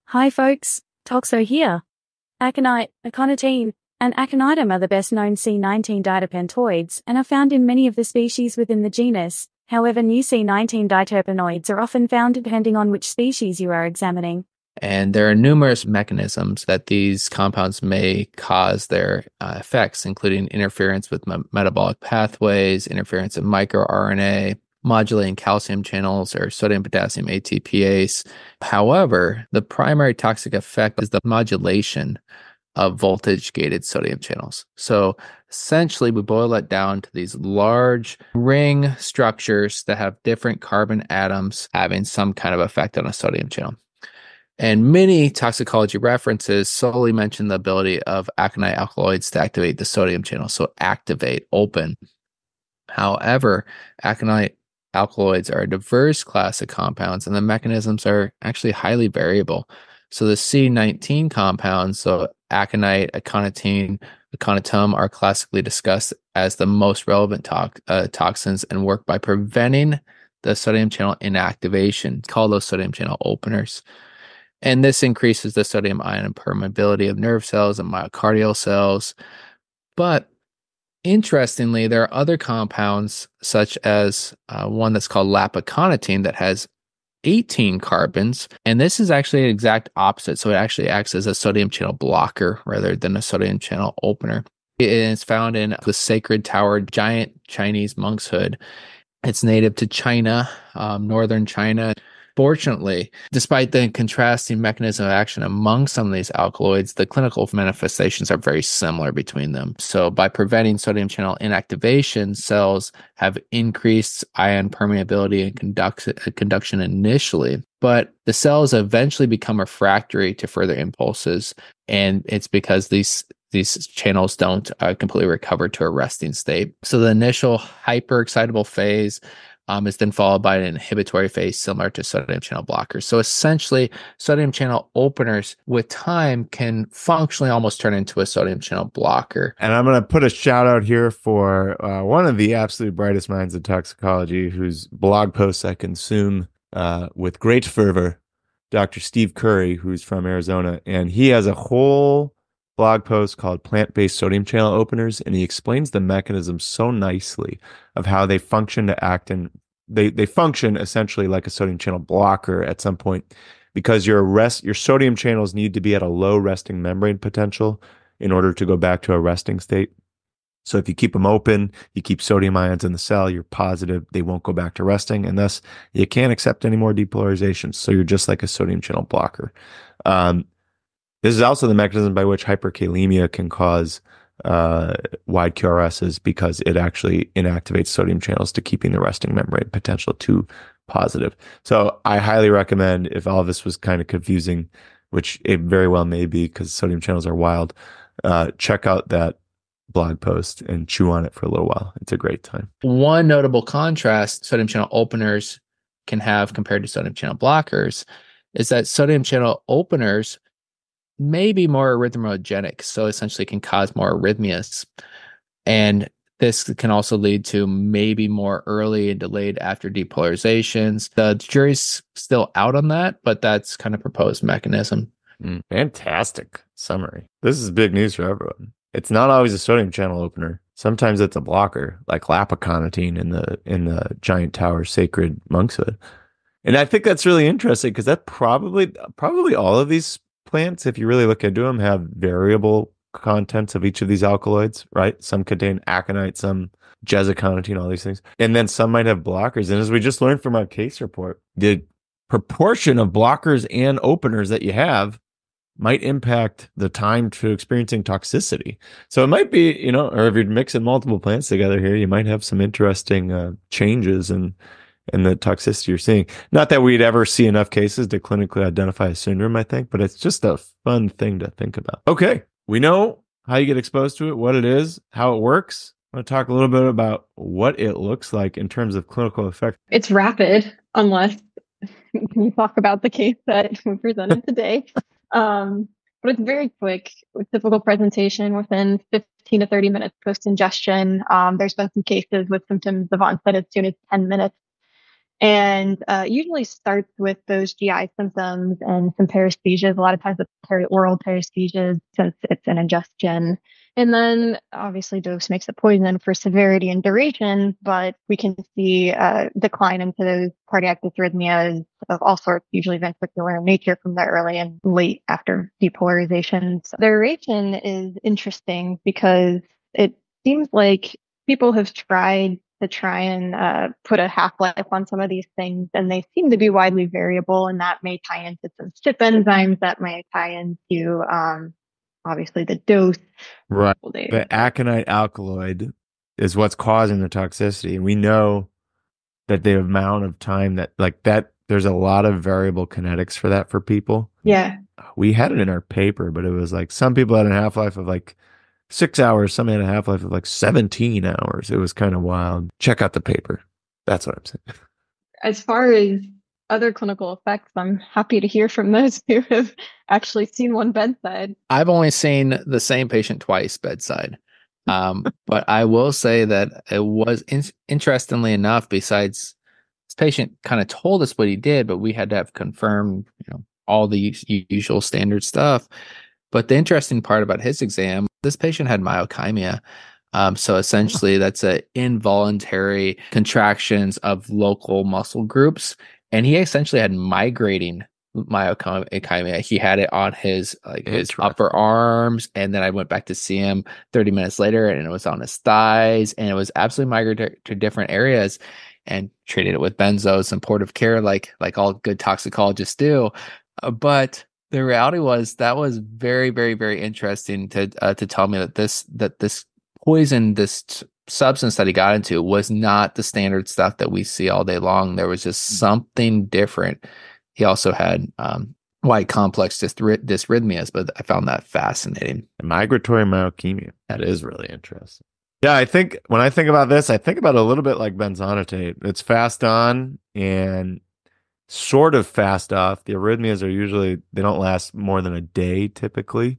Hi folks, Toxo here. Aconite, aconitine, and aconitum are the best known C19 diterpentoids and are found in many of the species within the genus. However, new C19 diterpenoids are often found depending on which species you are examining. And there are numerous mechanisms that these compounds may cause their effects, including interference with metabolic pathways, interference of microRNA, modulating calcium channels or sodium-potassium ATPase. However, the primary toxic effect is the modulation of voltage-gated sodium channels. So essentially, we boil it down to these large ring structures that have different carbon atoms having some kind of effect on a sodium channel. And many toxicology references solely mention the ability of aconite alkaloids to activate the sodium channel, so activate, open. However, aconite alkaloids are a diverse class of compounds, and the mechanisms are actually highly variable. So the C19 compounds, so aconite, aconitine, aconitum, are classically discussed as the most relevant toxins and work by preventing the sodium channel inactivation. Call those sodium channel openers. And this increases the sodium ion permeability of nerve cells and myocardial cells. But Interestingly, there are other compounds, such as one that's called lapiconitine that has 18 carbons. And this is actually an exact opposite. So it actually acts as a sodium channel blocker rather than a sodium channel opener. It is found in the sacred tower giant Chinese monk's hood. It's native to China, northern China. Fortunately, despite the contrasting mechanism of action among some of these alkaloids, the clinical manifestations are very similar between them. So by preventing sodium channel inactivation, cells have increased ion permeability and conduction initially, but the cells eventually become refractory to further impulses. And it's because these channels don't completely recover to a resting state. So the initial hyperexcitable phase is then followed by an inhibitory phase similar to sodium channel blockers. So essentially, sodium channel openers with time can functionally almost turn into a sodium channel blocker. And I'm going to put a shout out here for one of the absolute brightest minds of toxicology, whose blog posts I consume with great fervor, Dr. Steve Curry, who's from Arizona. And he has a whole blog post called Plant-Based Sodium Channel Openers, and he explains the mechanism so nicely of how they function to act, and they function essentially like a sodium channel blocker at some point, because your sodium channels need to be at a low resting membrane potential in order to go back to a resting state. So if you keep them open, you keep sodium ions in the cell, you're positive they won't go back to resting, and thus you can't accept any more depolarizations. So you're just like a sodium channel blocker. This is also the mechanism by which hyperkalemia can cause wide QRSs, because it actually inactivates sodium channels to keeping the resting membrane potential to positive. So I highly recommend, if all of this was kind of confusing, which it very well may be because sodium channels are wild, check out that blog post and chew on it for a little while. It's a great time. One notable contrast sodium channel openers can have compared to sodium channel blockers is that sodium channel openers may be more arrhythmogenic, so essentially can cause more arrhythmias. And this can also lead to maybe more early and delayed after depolarizations. The jury's still out on that, but that's kind of proposed mechanism. Fantastic summary. This is big news for everyone. It's not always a sodium channel opener. Sometimes it's a blocker, like lapiconitine in the giant tower sacred monk's hood. And I think that's really interesting, because that probably all of these plants, if you really look into them, have variable contents of each of these alkaloids, right? Some contain aconite, some jezaconitine, all these things. And then some might have blockers. And as we just learned from our case report, the proportion of blockers and openers that you have might impact the time to experiencing toxicity. So it might be, or if you're mixing multiple plants together here, you might have some interesting changes in the toxicity you're seeing. Not that we'd ever see enough cases to clinically identify a syndrome, I think, but it's just a fun thing to think about. Okay, we know how you get exposed to it, what it is, how it works. I want to talk a little bit about what it looks like in terms of clinical effect. It's rapid, unless we talk about the case that we presented today. But it's very quick. With typical presentation within 15 to 30 minutes post-ingestion. There's been some cases with symptoms of onset as soon as 10 minutes. And usually starts with those GI symptoms and some paresthesias. A lot of times it's oral paresthesias, since it's an ingestion. And then obviously dose makes a poison for severity and duration, but we can see a decline into those cardiac dysrhythmias of all sorts, usually ventricular in nature, from the early and late after depolarizations. The duration is interesting because it seems like people have tried and put a half-life on some of these things, and they seem to be widely variable, and that may tie into some CYP enzymes, that may tie into obviously the dose. Right. The aconite alkaloid is what's causing the toxicity. And we know that the amount of time that there's a lot of variable kinetics for that for people. Yeah. We had it in our paper, but it was like some people had a half-life of like 6 hours, some had a half-life of like 17 hours. It was kind of wild. Check out the paper. That's what I'm saying. As far as other clinical effects, I'm happy to hear from those who have actually seen one bedside. I've only seen the same patient twice bedside. But I will say that it was interestingly enough, besides this patient kind of told us what he did, but we had to have confirmed, all the usual standard stuff. But the interesting part about his exam, this patient had myokymia. So essentially, that's a involuntary contractions of local muscle groups, and he essentially had migrating myochymia. He had it on his upper arms, and then I went back to see him 30 minutes later, and it was on his thighs, and it was absolutely migrated to different areas, and treated it with benzos, supportive care, like all good toxicologists do. But the reality was that was very, very, very interesting to tell me that this poison, this substance that he got into, was not the standard stuff that we see all day long. There was just something different. He also had white complex dysrhythmias, but I found that fascinating. Migratory myochemia. That is really interesting. Yeah, I think when I think about this, I think about it a little bit like benzonatate. It's fast on and sort of fast off. The arrhythmias are usually, they don't last more than a day typically.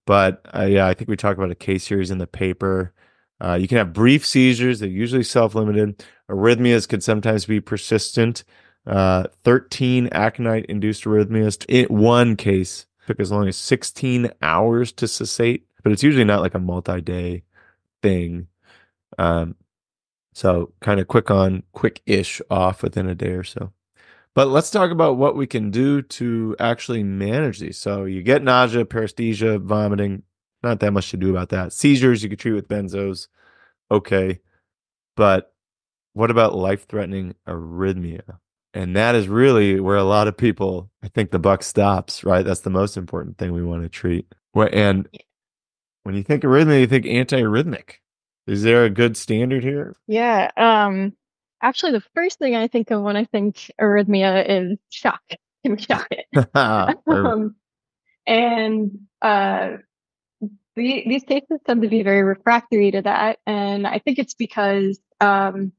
But yeah, I think we talked about a case series in the paper. You can have brief seizures. They're usually self-limited. Arrhythmias could sometimes be persistent. 13 aconite-induced arrhythmias. In one case, took as long as 16 hours to cessate, but it's usually not like a multi-day thing. So kind of quick-ish off within a day or so. But let's talk about what we can do to actually manage these. So you get nausea, paresthesia, vomiting. Not that much to do about that. Seizures, you can treat with benzos. Okay. But what about life-threatening arrhythmia? And that is really where a lot of people, I think the buck stops, right? That's the most important thing we want to treat. And when you think arrhythmia, you think antiarrhythmic. Is there a good standard here? Yeah. Actually, the first thing I think of when I think arrhythmia is shock. Give me shock it. These cases tend to be very refractory to that, and I think it's because that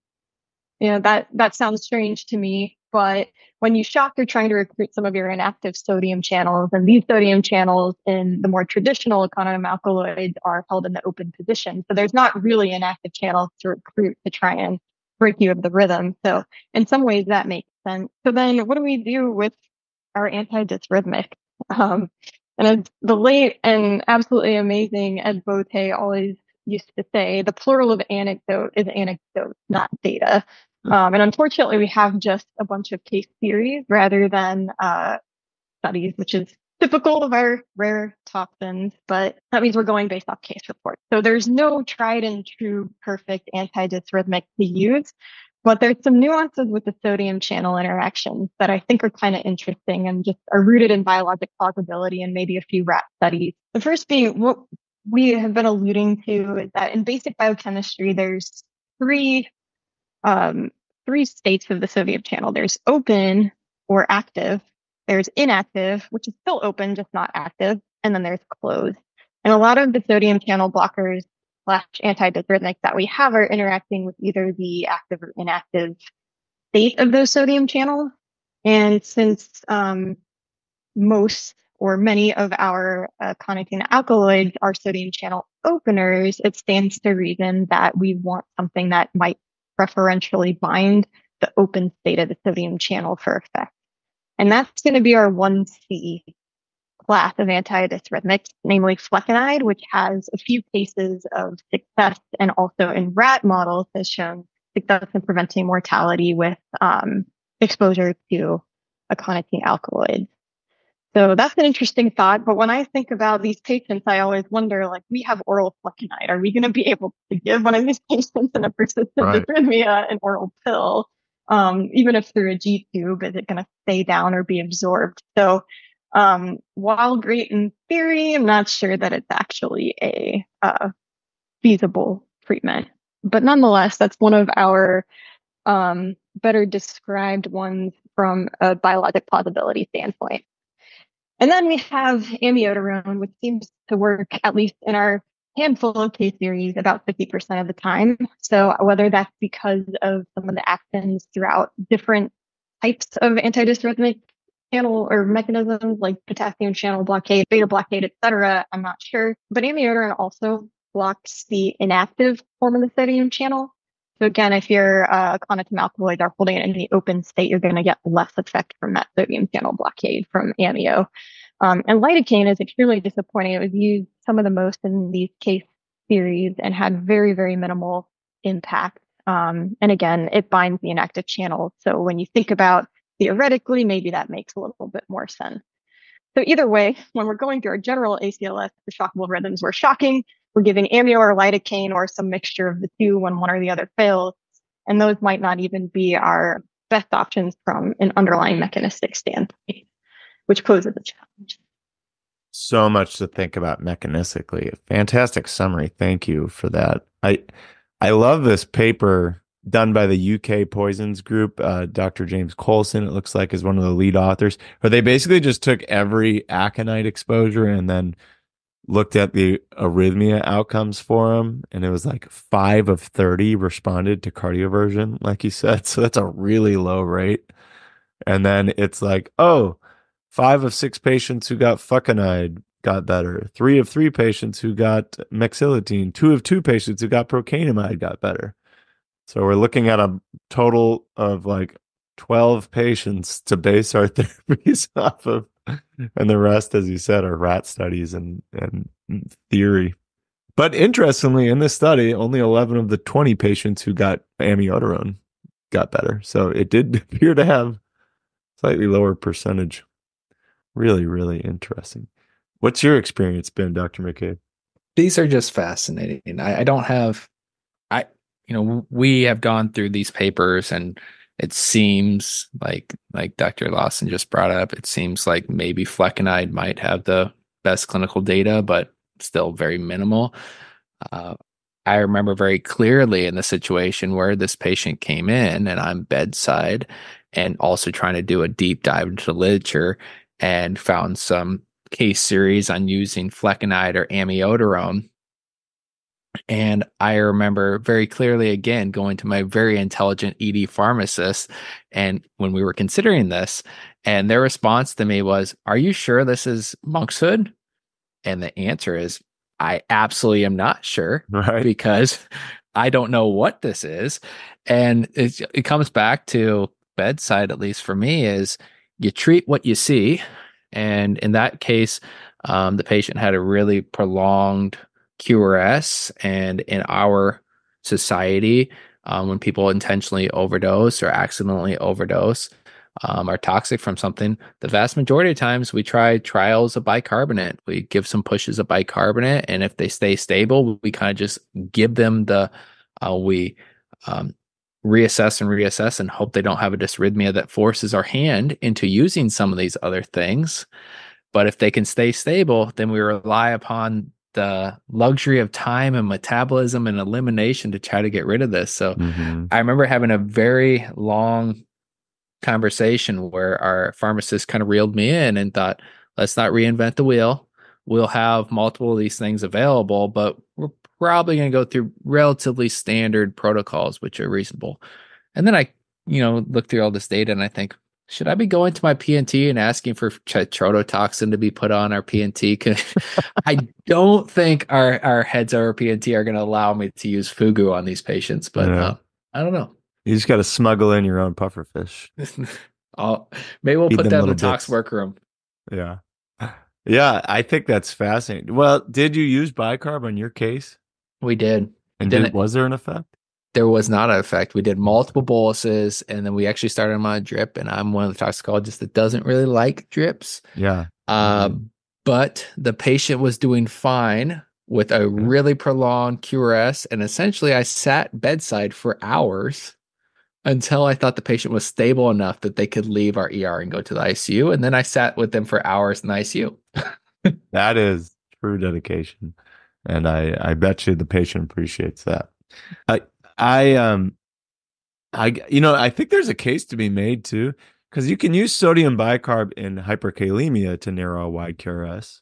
sounds strange to me. But when you shock, you're trying to recruit some of your inactive sodium channels, and these sodium channels in the more traditional economy alkaloids are held in the open position. So there's not really an active channel to recruit to try and break you of the rhythm. So in some ways that makes sense. So then what do we do with our antidysrhythmic? And as the late and absolutely amazing Ed Bote always used to say, the plural of anecdote is anecdote, not data. And unfortunately, we have just a bunch of case theories rather than studies, which is typical of our rare toxins, but that means we're going based off case reports. So there's no tried and true perfect antidysrhythmic to use, but there's some nuances with the sodium channel interactions that I think are kind of interesting and just are rooted in biologic plausibility and maybe a few rat studies. The first being what we have been alluding to is that in basic biochemistry, there's three states of the sodium channel. There's open or active. There's inactive, which is still open, just not active. And then there's closed. And a lot of the sodium channel blockers / antidysrhythmics that we have are interacting with either the active or inactive state of those sodium channels. And since most or many of our conitine alkaloids are sodium channel openers, it stands to reason that we want something that might preferentially bind the open state of the sodium channel for effect. And that's going to be our 1C class of antidysrhythmics, namely flecainide, which has a few cases of success and also in rat models has shown success in preventing mortality with exposure to aconitine alkaloids. So that's an interesting thought. But when I think about these patients, I always wonder, like, we have oral flecainide. Are we going to be able to give one of these patients in a persistent dysrhythmia an oral pill? Even if through a G tube, is it going to stay down or be absorbed? So while great in theory, I'm not sure that it's actually a feasible treatment. But nonetheless, that's one of our better described ones from a biologic plausibility standpoint. And then we have amiodarone, which seems to work, at least in our handful of case series, about 50% of the time. So whether that's because of some of the actions throughout different types of antidysrhythmic channel or mechanisms like potassium channel blockade, beta blockade, etc., I'm not sure. But amiodarone also blocks the inactive form of the sodium channel. So again, if your conitine alkaloids are holding it in the open state, you're going to get less effect from that sodium channel blockade from amio. And lidocaine is extremely disappointing. It was used some of the most in these case series and had very, very minimal impact. And again, it binds the inactive channel. So when you think about theoretically, maybe that makes a little bit more sense. So either way, when we're going through our general ACLS, the shockable rhythms, we're shocking, we're giving amio or lidocaine or some mixture of the two when one or the other fails. And those might not even be our best options from an underlying mechanistic standpoint, which poses a challenge. So much to think about mechanistically. Fantastic summary. Thank you for that. I love this paper done by the UK Poisons Group. Dr. James Colson, it looks like, is one of the lead authors, where they basically just took every aconite exposure and then looked at the arrhythmia outcomes for them. And it was like 5 of 30 responded to cardioversion, like you said. So that's a really low rate. And then it's like, oh, 5 of 6 patients who got flecainide got better. 3 of 3 patients who got mexiletine. 2 of 2 patients who got procainamide got better. So we're looking at a total of like 12 patients to base our therapies off of. And the rest, as you said, are rat studies and theory. But interestingly, in this study, only 11 of the 20 patients who got amiodarone got better. So it did appear to have slightly lower percentage. Really, really interesting. What's your experience been, Dr. McCabe? These are just fascinating. We have gone through these papers, and it seems like Dr. Lawson just brought up, it seems like maybe flecainide might have the best clinical data, but still very minimal. I remember very clearly in the situation where this patient came in and I'm bedside and also trying to do a deep dive into the literature and found some case series on using flecainide or amiodarone. And I remember very clearly, again, going to my very intelligent ED pharmacist, and when we were considering this, and their response to me was, "Are you sure this is monkshood?" And the answer is, I absolutely am not sure, Right. Because I don't know what this is. And it comes back to bedside, at least for me, is you treat what you see. And in that case, the patient had a really prolonged QRS, and in our society, when people intentionally overdose or accidentally overdose, are toxic from something, the vast majority of times we try trials of bicarbonate. We give some pushes of bicarbonate, and if they stay stable, we kind of just give them we reassess and hope they don't have a dysrhythmia that forces our hand into using some of these other things. But if they can stay stable, then we rely upon the luxury of time and metabolism and elimination to try to get rid of this. So I remember having a very long conversation where our pharmacist kind of reeled me in and thought, let's not reinvent the wheel. We'll have multiple of these things available, but we're probably going to go through relatively standard protocols, which are reasonable. And then I, look through all this data and I think, should I be going to my PNT and asking for tetrodotoxin to be put on our PNT? I don't think our heads of our PNT are going to allow me to use fugu on these patients, but I don't know. You just got to smuggle in your own pufferfish. Maybe we'll Feed put them that in the little tox bits. workroom. Yeah. Yeah, I think that's fascinating. Well, did you use bicarb on your case? We did. And was there an effect? There was not an effect. We did multiple boluses, and then we actually started him on a drip, and I'm one of the toxicologists that doesn't really like drips. Yeah. But the patient was doing fine with a really prolonged QRS, and essentially I sat bedside for hours until I thought the patient was stable enough that they could leave our ER and go to the ICU, and then I sat with them for hours in the ICU. That is true dedication, and I bet you the patient appreciates that. I think there's a case to be made too, because you can use sodium bicarb in hyperkalemia to narrow a wide QRS.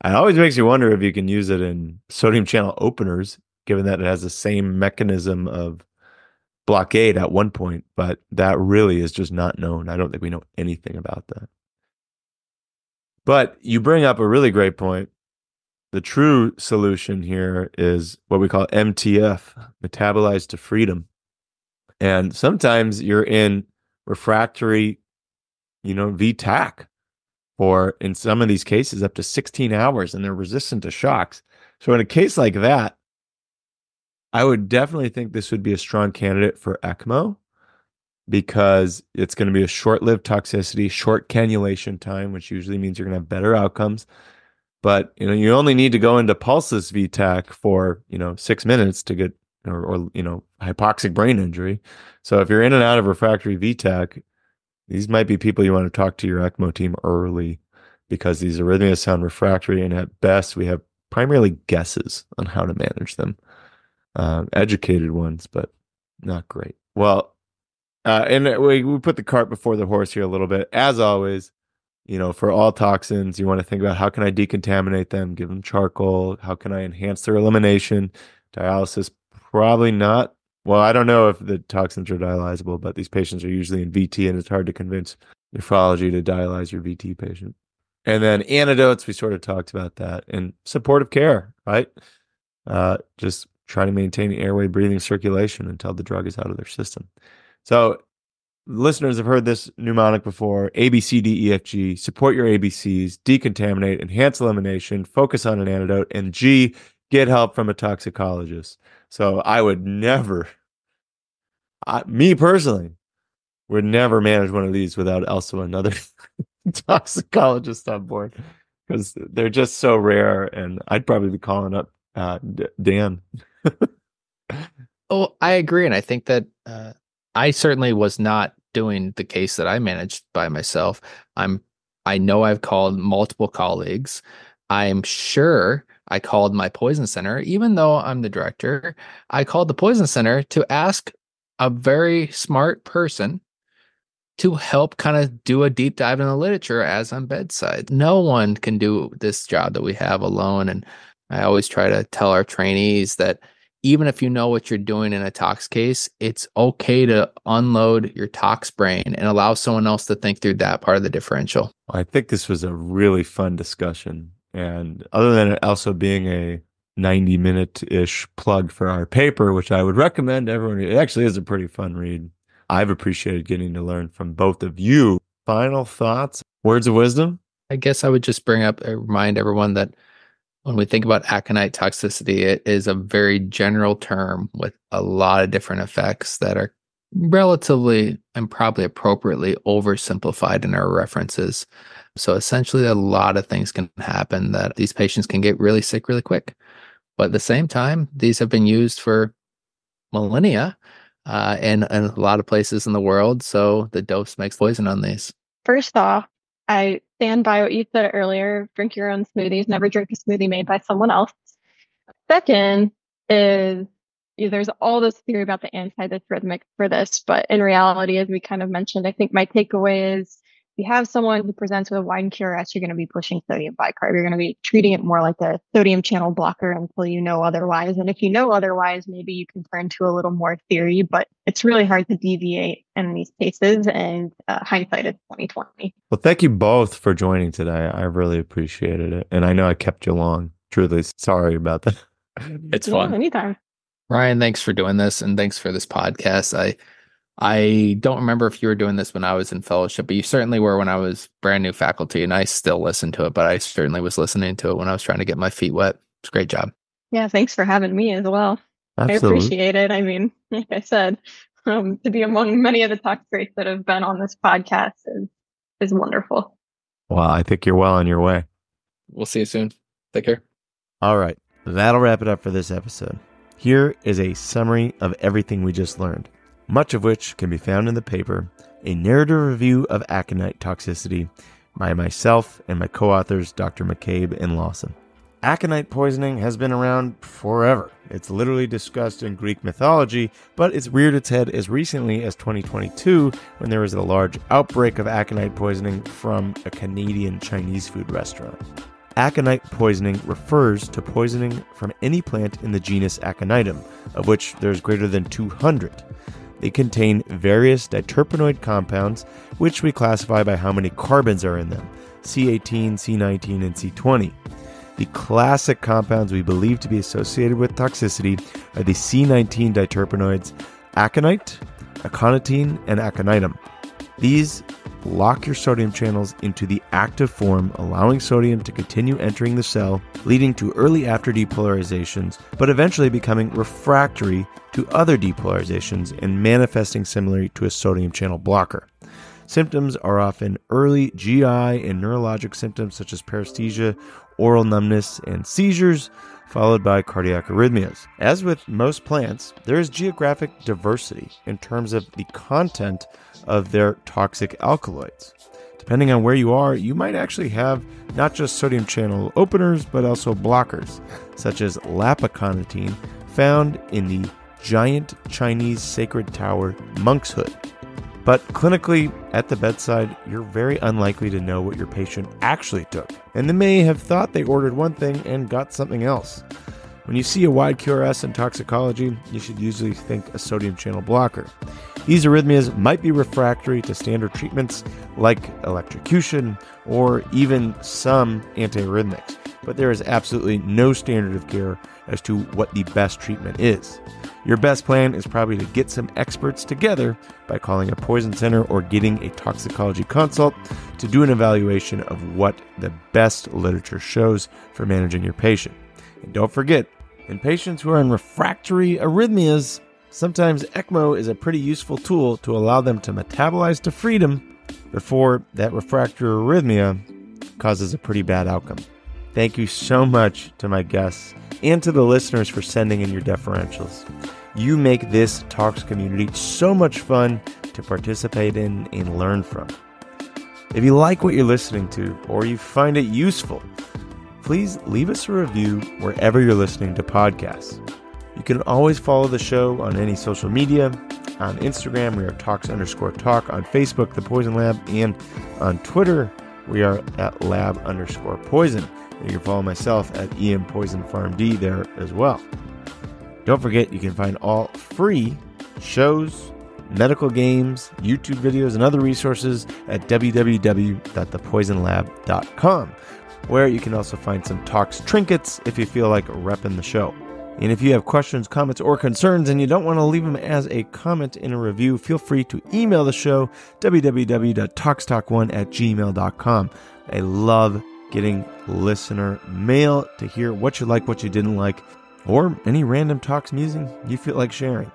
It always makes you wonder if you can use it in sodium channel openers, given that it has the same mechanism of blockade at one point, but that really is just not known. I don't think we know anything about that. But you bring up a really great point. The true solution here is what we call MTF, metabolized to freedom. And sometimes you're in refractory, VTAC, or in some of these cases up to 16 hours, and they're resistant to shocks. So in a case like that, I would definitely think this would be a strong candidate for ECMO because it's going to be a short-lived toxicity, short cannulation time, which usually means you're going to have better outcomes. But, you only need to go into pulseless VTAC for, 6 minutes to get, or hypoxic brain injury. So if you're in and out of refractory VTAC, these might be people you want to talk to your ECMO team early because these arrhythmias sound refractory. And at best, we have primarily guesses on how to manage them. Educated ones, but not great. Well, and we put the cart before the horse here a little bit. As always, for all toxins, you want to think about how can I decontaminate them, give them charcoal, how can I enhance their elimination? Dialysis, probably not. Well, I don't know if the toxins are dialyzable, but these patients are usually in VT, and it's hard to convince nephrology to dialyze your VT patient. And then antidotes, we sort of talked about that, and supportive care, right? Just trying to maintain airway, breathing, circulation until the drug is out of their system. So listeners have heard this mnemonic before: A, B, C, D, E, F, G. Support your ABCs, decontaminate, enhance elimination, focus on an antidote, and G, get help from a toxicologist. So I would never, me personally, would never manage one of these without also another toxicologist on board because they're just so rare, and I'd probably be calling up Dan. Oh, I agree. And I think that I certainly was not doing the case that I managed by myself. I know I've called multiple colleagues. I'm sure I called my poison center, even though I'm the director. I called the poison center to ask a very smart person to help kind of do a deep dive in the literature as I'm bedside. No one can do this job that we have alone. And I always try to tell our trainees that even if you know what you're doing in a tox case, it's okay to unload your tox brain and allow someone else to think through that part of the differential. I think this was a really fun discussion. And other than it also being a 90-minute-ish plug for our paper, which I would recommend everyone, it actually is a pretty fun read. I've appreciated getting to learn from both of you. Final thoughts, words of wisdom? I guess I would just remind everyone that when we think about aconite toxicity, it is a very general term with a lot of different effects that are relatively and probably appropriately oversimplified in our references. So essentially, a lot of things can happen that these patients can get really sick really quick. But at the same time, these have been used for millennia in a lot of places in the world. So the dose makes poison on these. First off, I stand by what you said earlier. Drink your own smoothies. Never drink a smoothie made by someone else. Second is there's all this theory about the antiarrhythmic for this, but in reality, as we kind of mentioned, I think my takeaway is if you have someone who presents with a wide QRS, you're going to be pushing sodium bicarb. You're going to be treating it more like a sodium channel blocker until you know otherwise. And if you know otherwise, maybe you can turn to a little more theory, but it's really hard to deviate in these cases. And hindsight is 2020. Well, thank you both for joining today. I really appreciated it. And I know I kept you long. Truly sorry about that. It's fun. Anytime. Ryan, thanks for doing this. And thanks for this podcast. I don't remember if you were doing this when I was in fellowship, but you certainly were when I was brand new faculty, and I still listen to it, but I certainly was listening to it when I was trying to get my feet wet. It's a great job. Yeah, thanks for having me as well. Absolutely. I appreciate it. I mean, like I said, to be among many of the tox greats that have been on this podcast is wonderful. Well, I think you're well on your way. We'll see you soon. Take care. All right. That'll wrap it up for this episode. Here is a summary of everything we just learned, much of which can be found in the paper, A Narrative Review of Aconite Toxicity by myself and my co-authors, Dr. McCabe and Lawson. Aconite poisoning has been around forever. It's literally discussed in Greek mythology, but it's reared its head as recently as 2022 when there was a large outbreak of aconite poisoning from a Canadian Chinese food restaurant. Aconite poisoning refers to poisoning from any plant in the genus Aconitum, of which there's greater than 200. They contain various diterpenoid compounds, which we classify by how many carbons are in them, C18, C19, and C20. The classic compounds we believe to be associated with toxicity are the C19 diterpenoids aconite, aconitine, and aconitum. These lock your sodium channels into the active form, allowing sodium to continue entering the cell, leading to early after depolarizations, but eventually becoming refractory to other depolarizations and manifesting similarly to a sodium channel blocker. Symptoms are often early GI and neurologic symptoms such as paresthesia, oral numbness, and seizures, followed by cardiac arrhythmias. As with most plants, there is geographic diversity in terms of the content of their toxic alkaloids. Depending on where you are, you might actually have not just sodium channel openers, but also blockers, such as lapaconitine, found in the giant Chinese sacred tower monk's hood. But clinically, at the bedside, you're very unlikely to know what your patient actually took, and they may have thought they ordered one thing and got something else. When you see a wide QRS in toxicology, you should usually think a sodium channel blocker. These arrhythmias might be refractory to standard treatments like electrocution or even some antiarrhythmics, but there is absolutely no standard of care as to what the best treatment is. Your best plan is probably to get some experts together by calling a poison center or getting a toxicology consult to do an evaluation of what the best literature shows for managing your patient. And don't forget, in patients who are in refractory arrhythmias, sometimes ECMO is a pretty useful tool to allow them to metabolize to freedom before that refractory arrhythmia causes a pretty bad outcome. Thank you so much to my guests and to the listeners for sending in your deferentials. You make this Talks community so much fun to participate in and learn from. If you like what you're listening to or you find it useful, please leave us a review wherever you're listening to podcasts. You can always follow the show on any social media. On Instagram, we are Tox_Talk. On Facebook, The Poison Lab. And on Twitter, we are at Lab_Poison. You can follow myself at McCabe PharmD there as well. Don't forget, you can find all free shows, medical games, YouTube videos, and other resources at www.thepoisonlab.com, where you can also find some Tox trinkets if you feel like repping the show. And if you have questions, comments, or concerns, and you don't want to leave them as a comment in a review, feel free to email the show, www.toxtalk1@gmail.com. I love getting listener mail to hear what you like, what you didn't like, or any random Tox music you feel like sharing.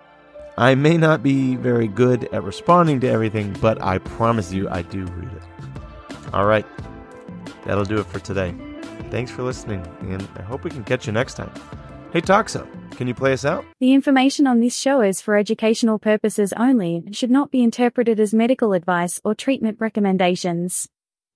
I may not be very good at responding to everything, but I promise you I do read it. All right, that'll do it for today. Thanks for listening, and I hope we can catch you next time. Hey Toxo, can you play us out? The information on this show is for educational purposes only and should not be interpreted as medical advice or treatment recommendations.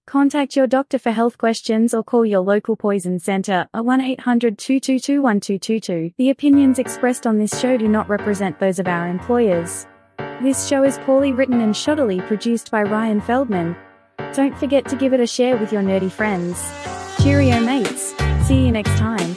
Contact your doctor for health questions or call your local poison center at 1-800-222-1222. The opinions expressed on this show do not represent those of our employers. This show is poorly written and shoddily produced by Ryan Feldman. Don't forget to give it a share with your nerdy friends. Cheerio, mates. See you next time.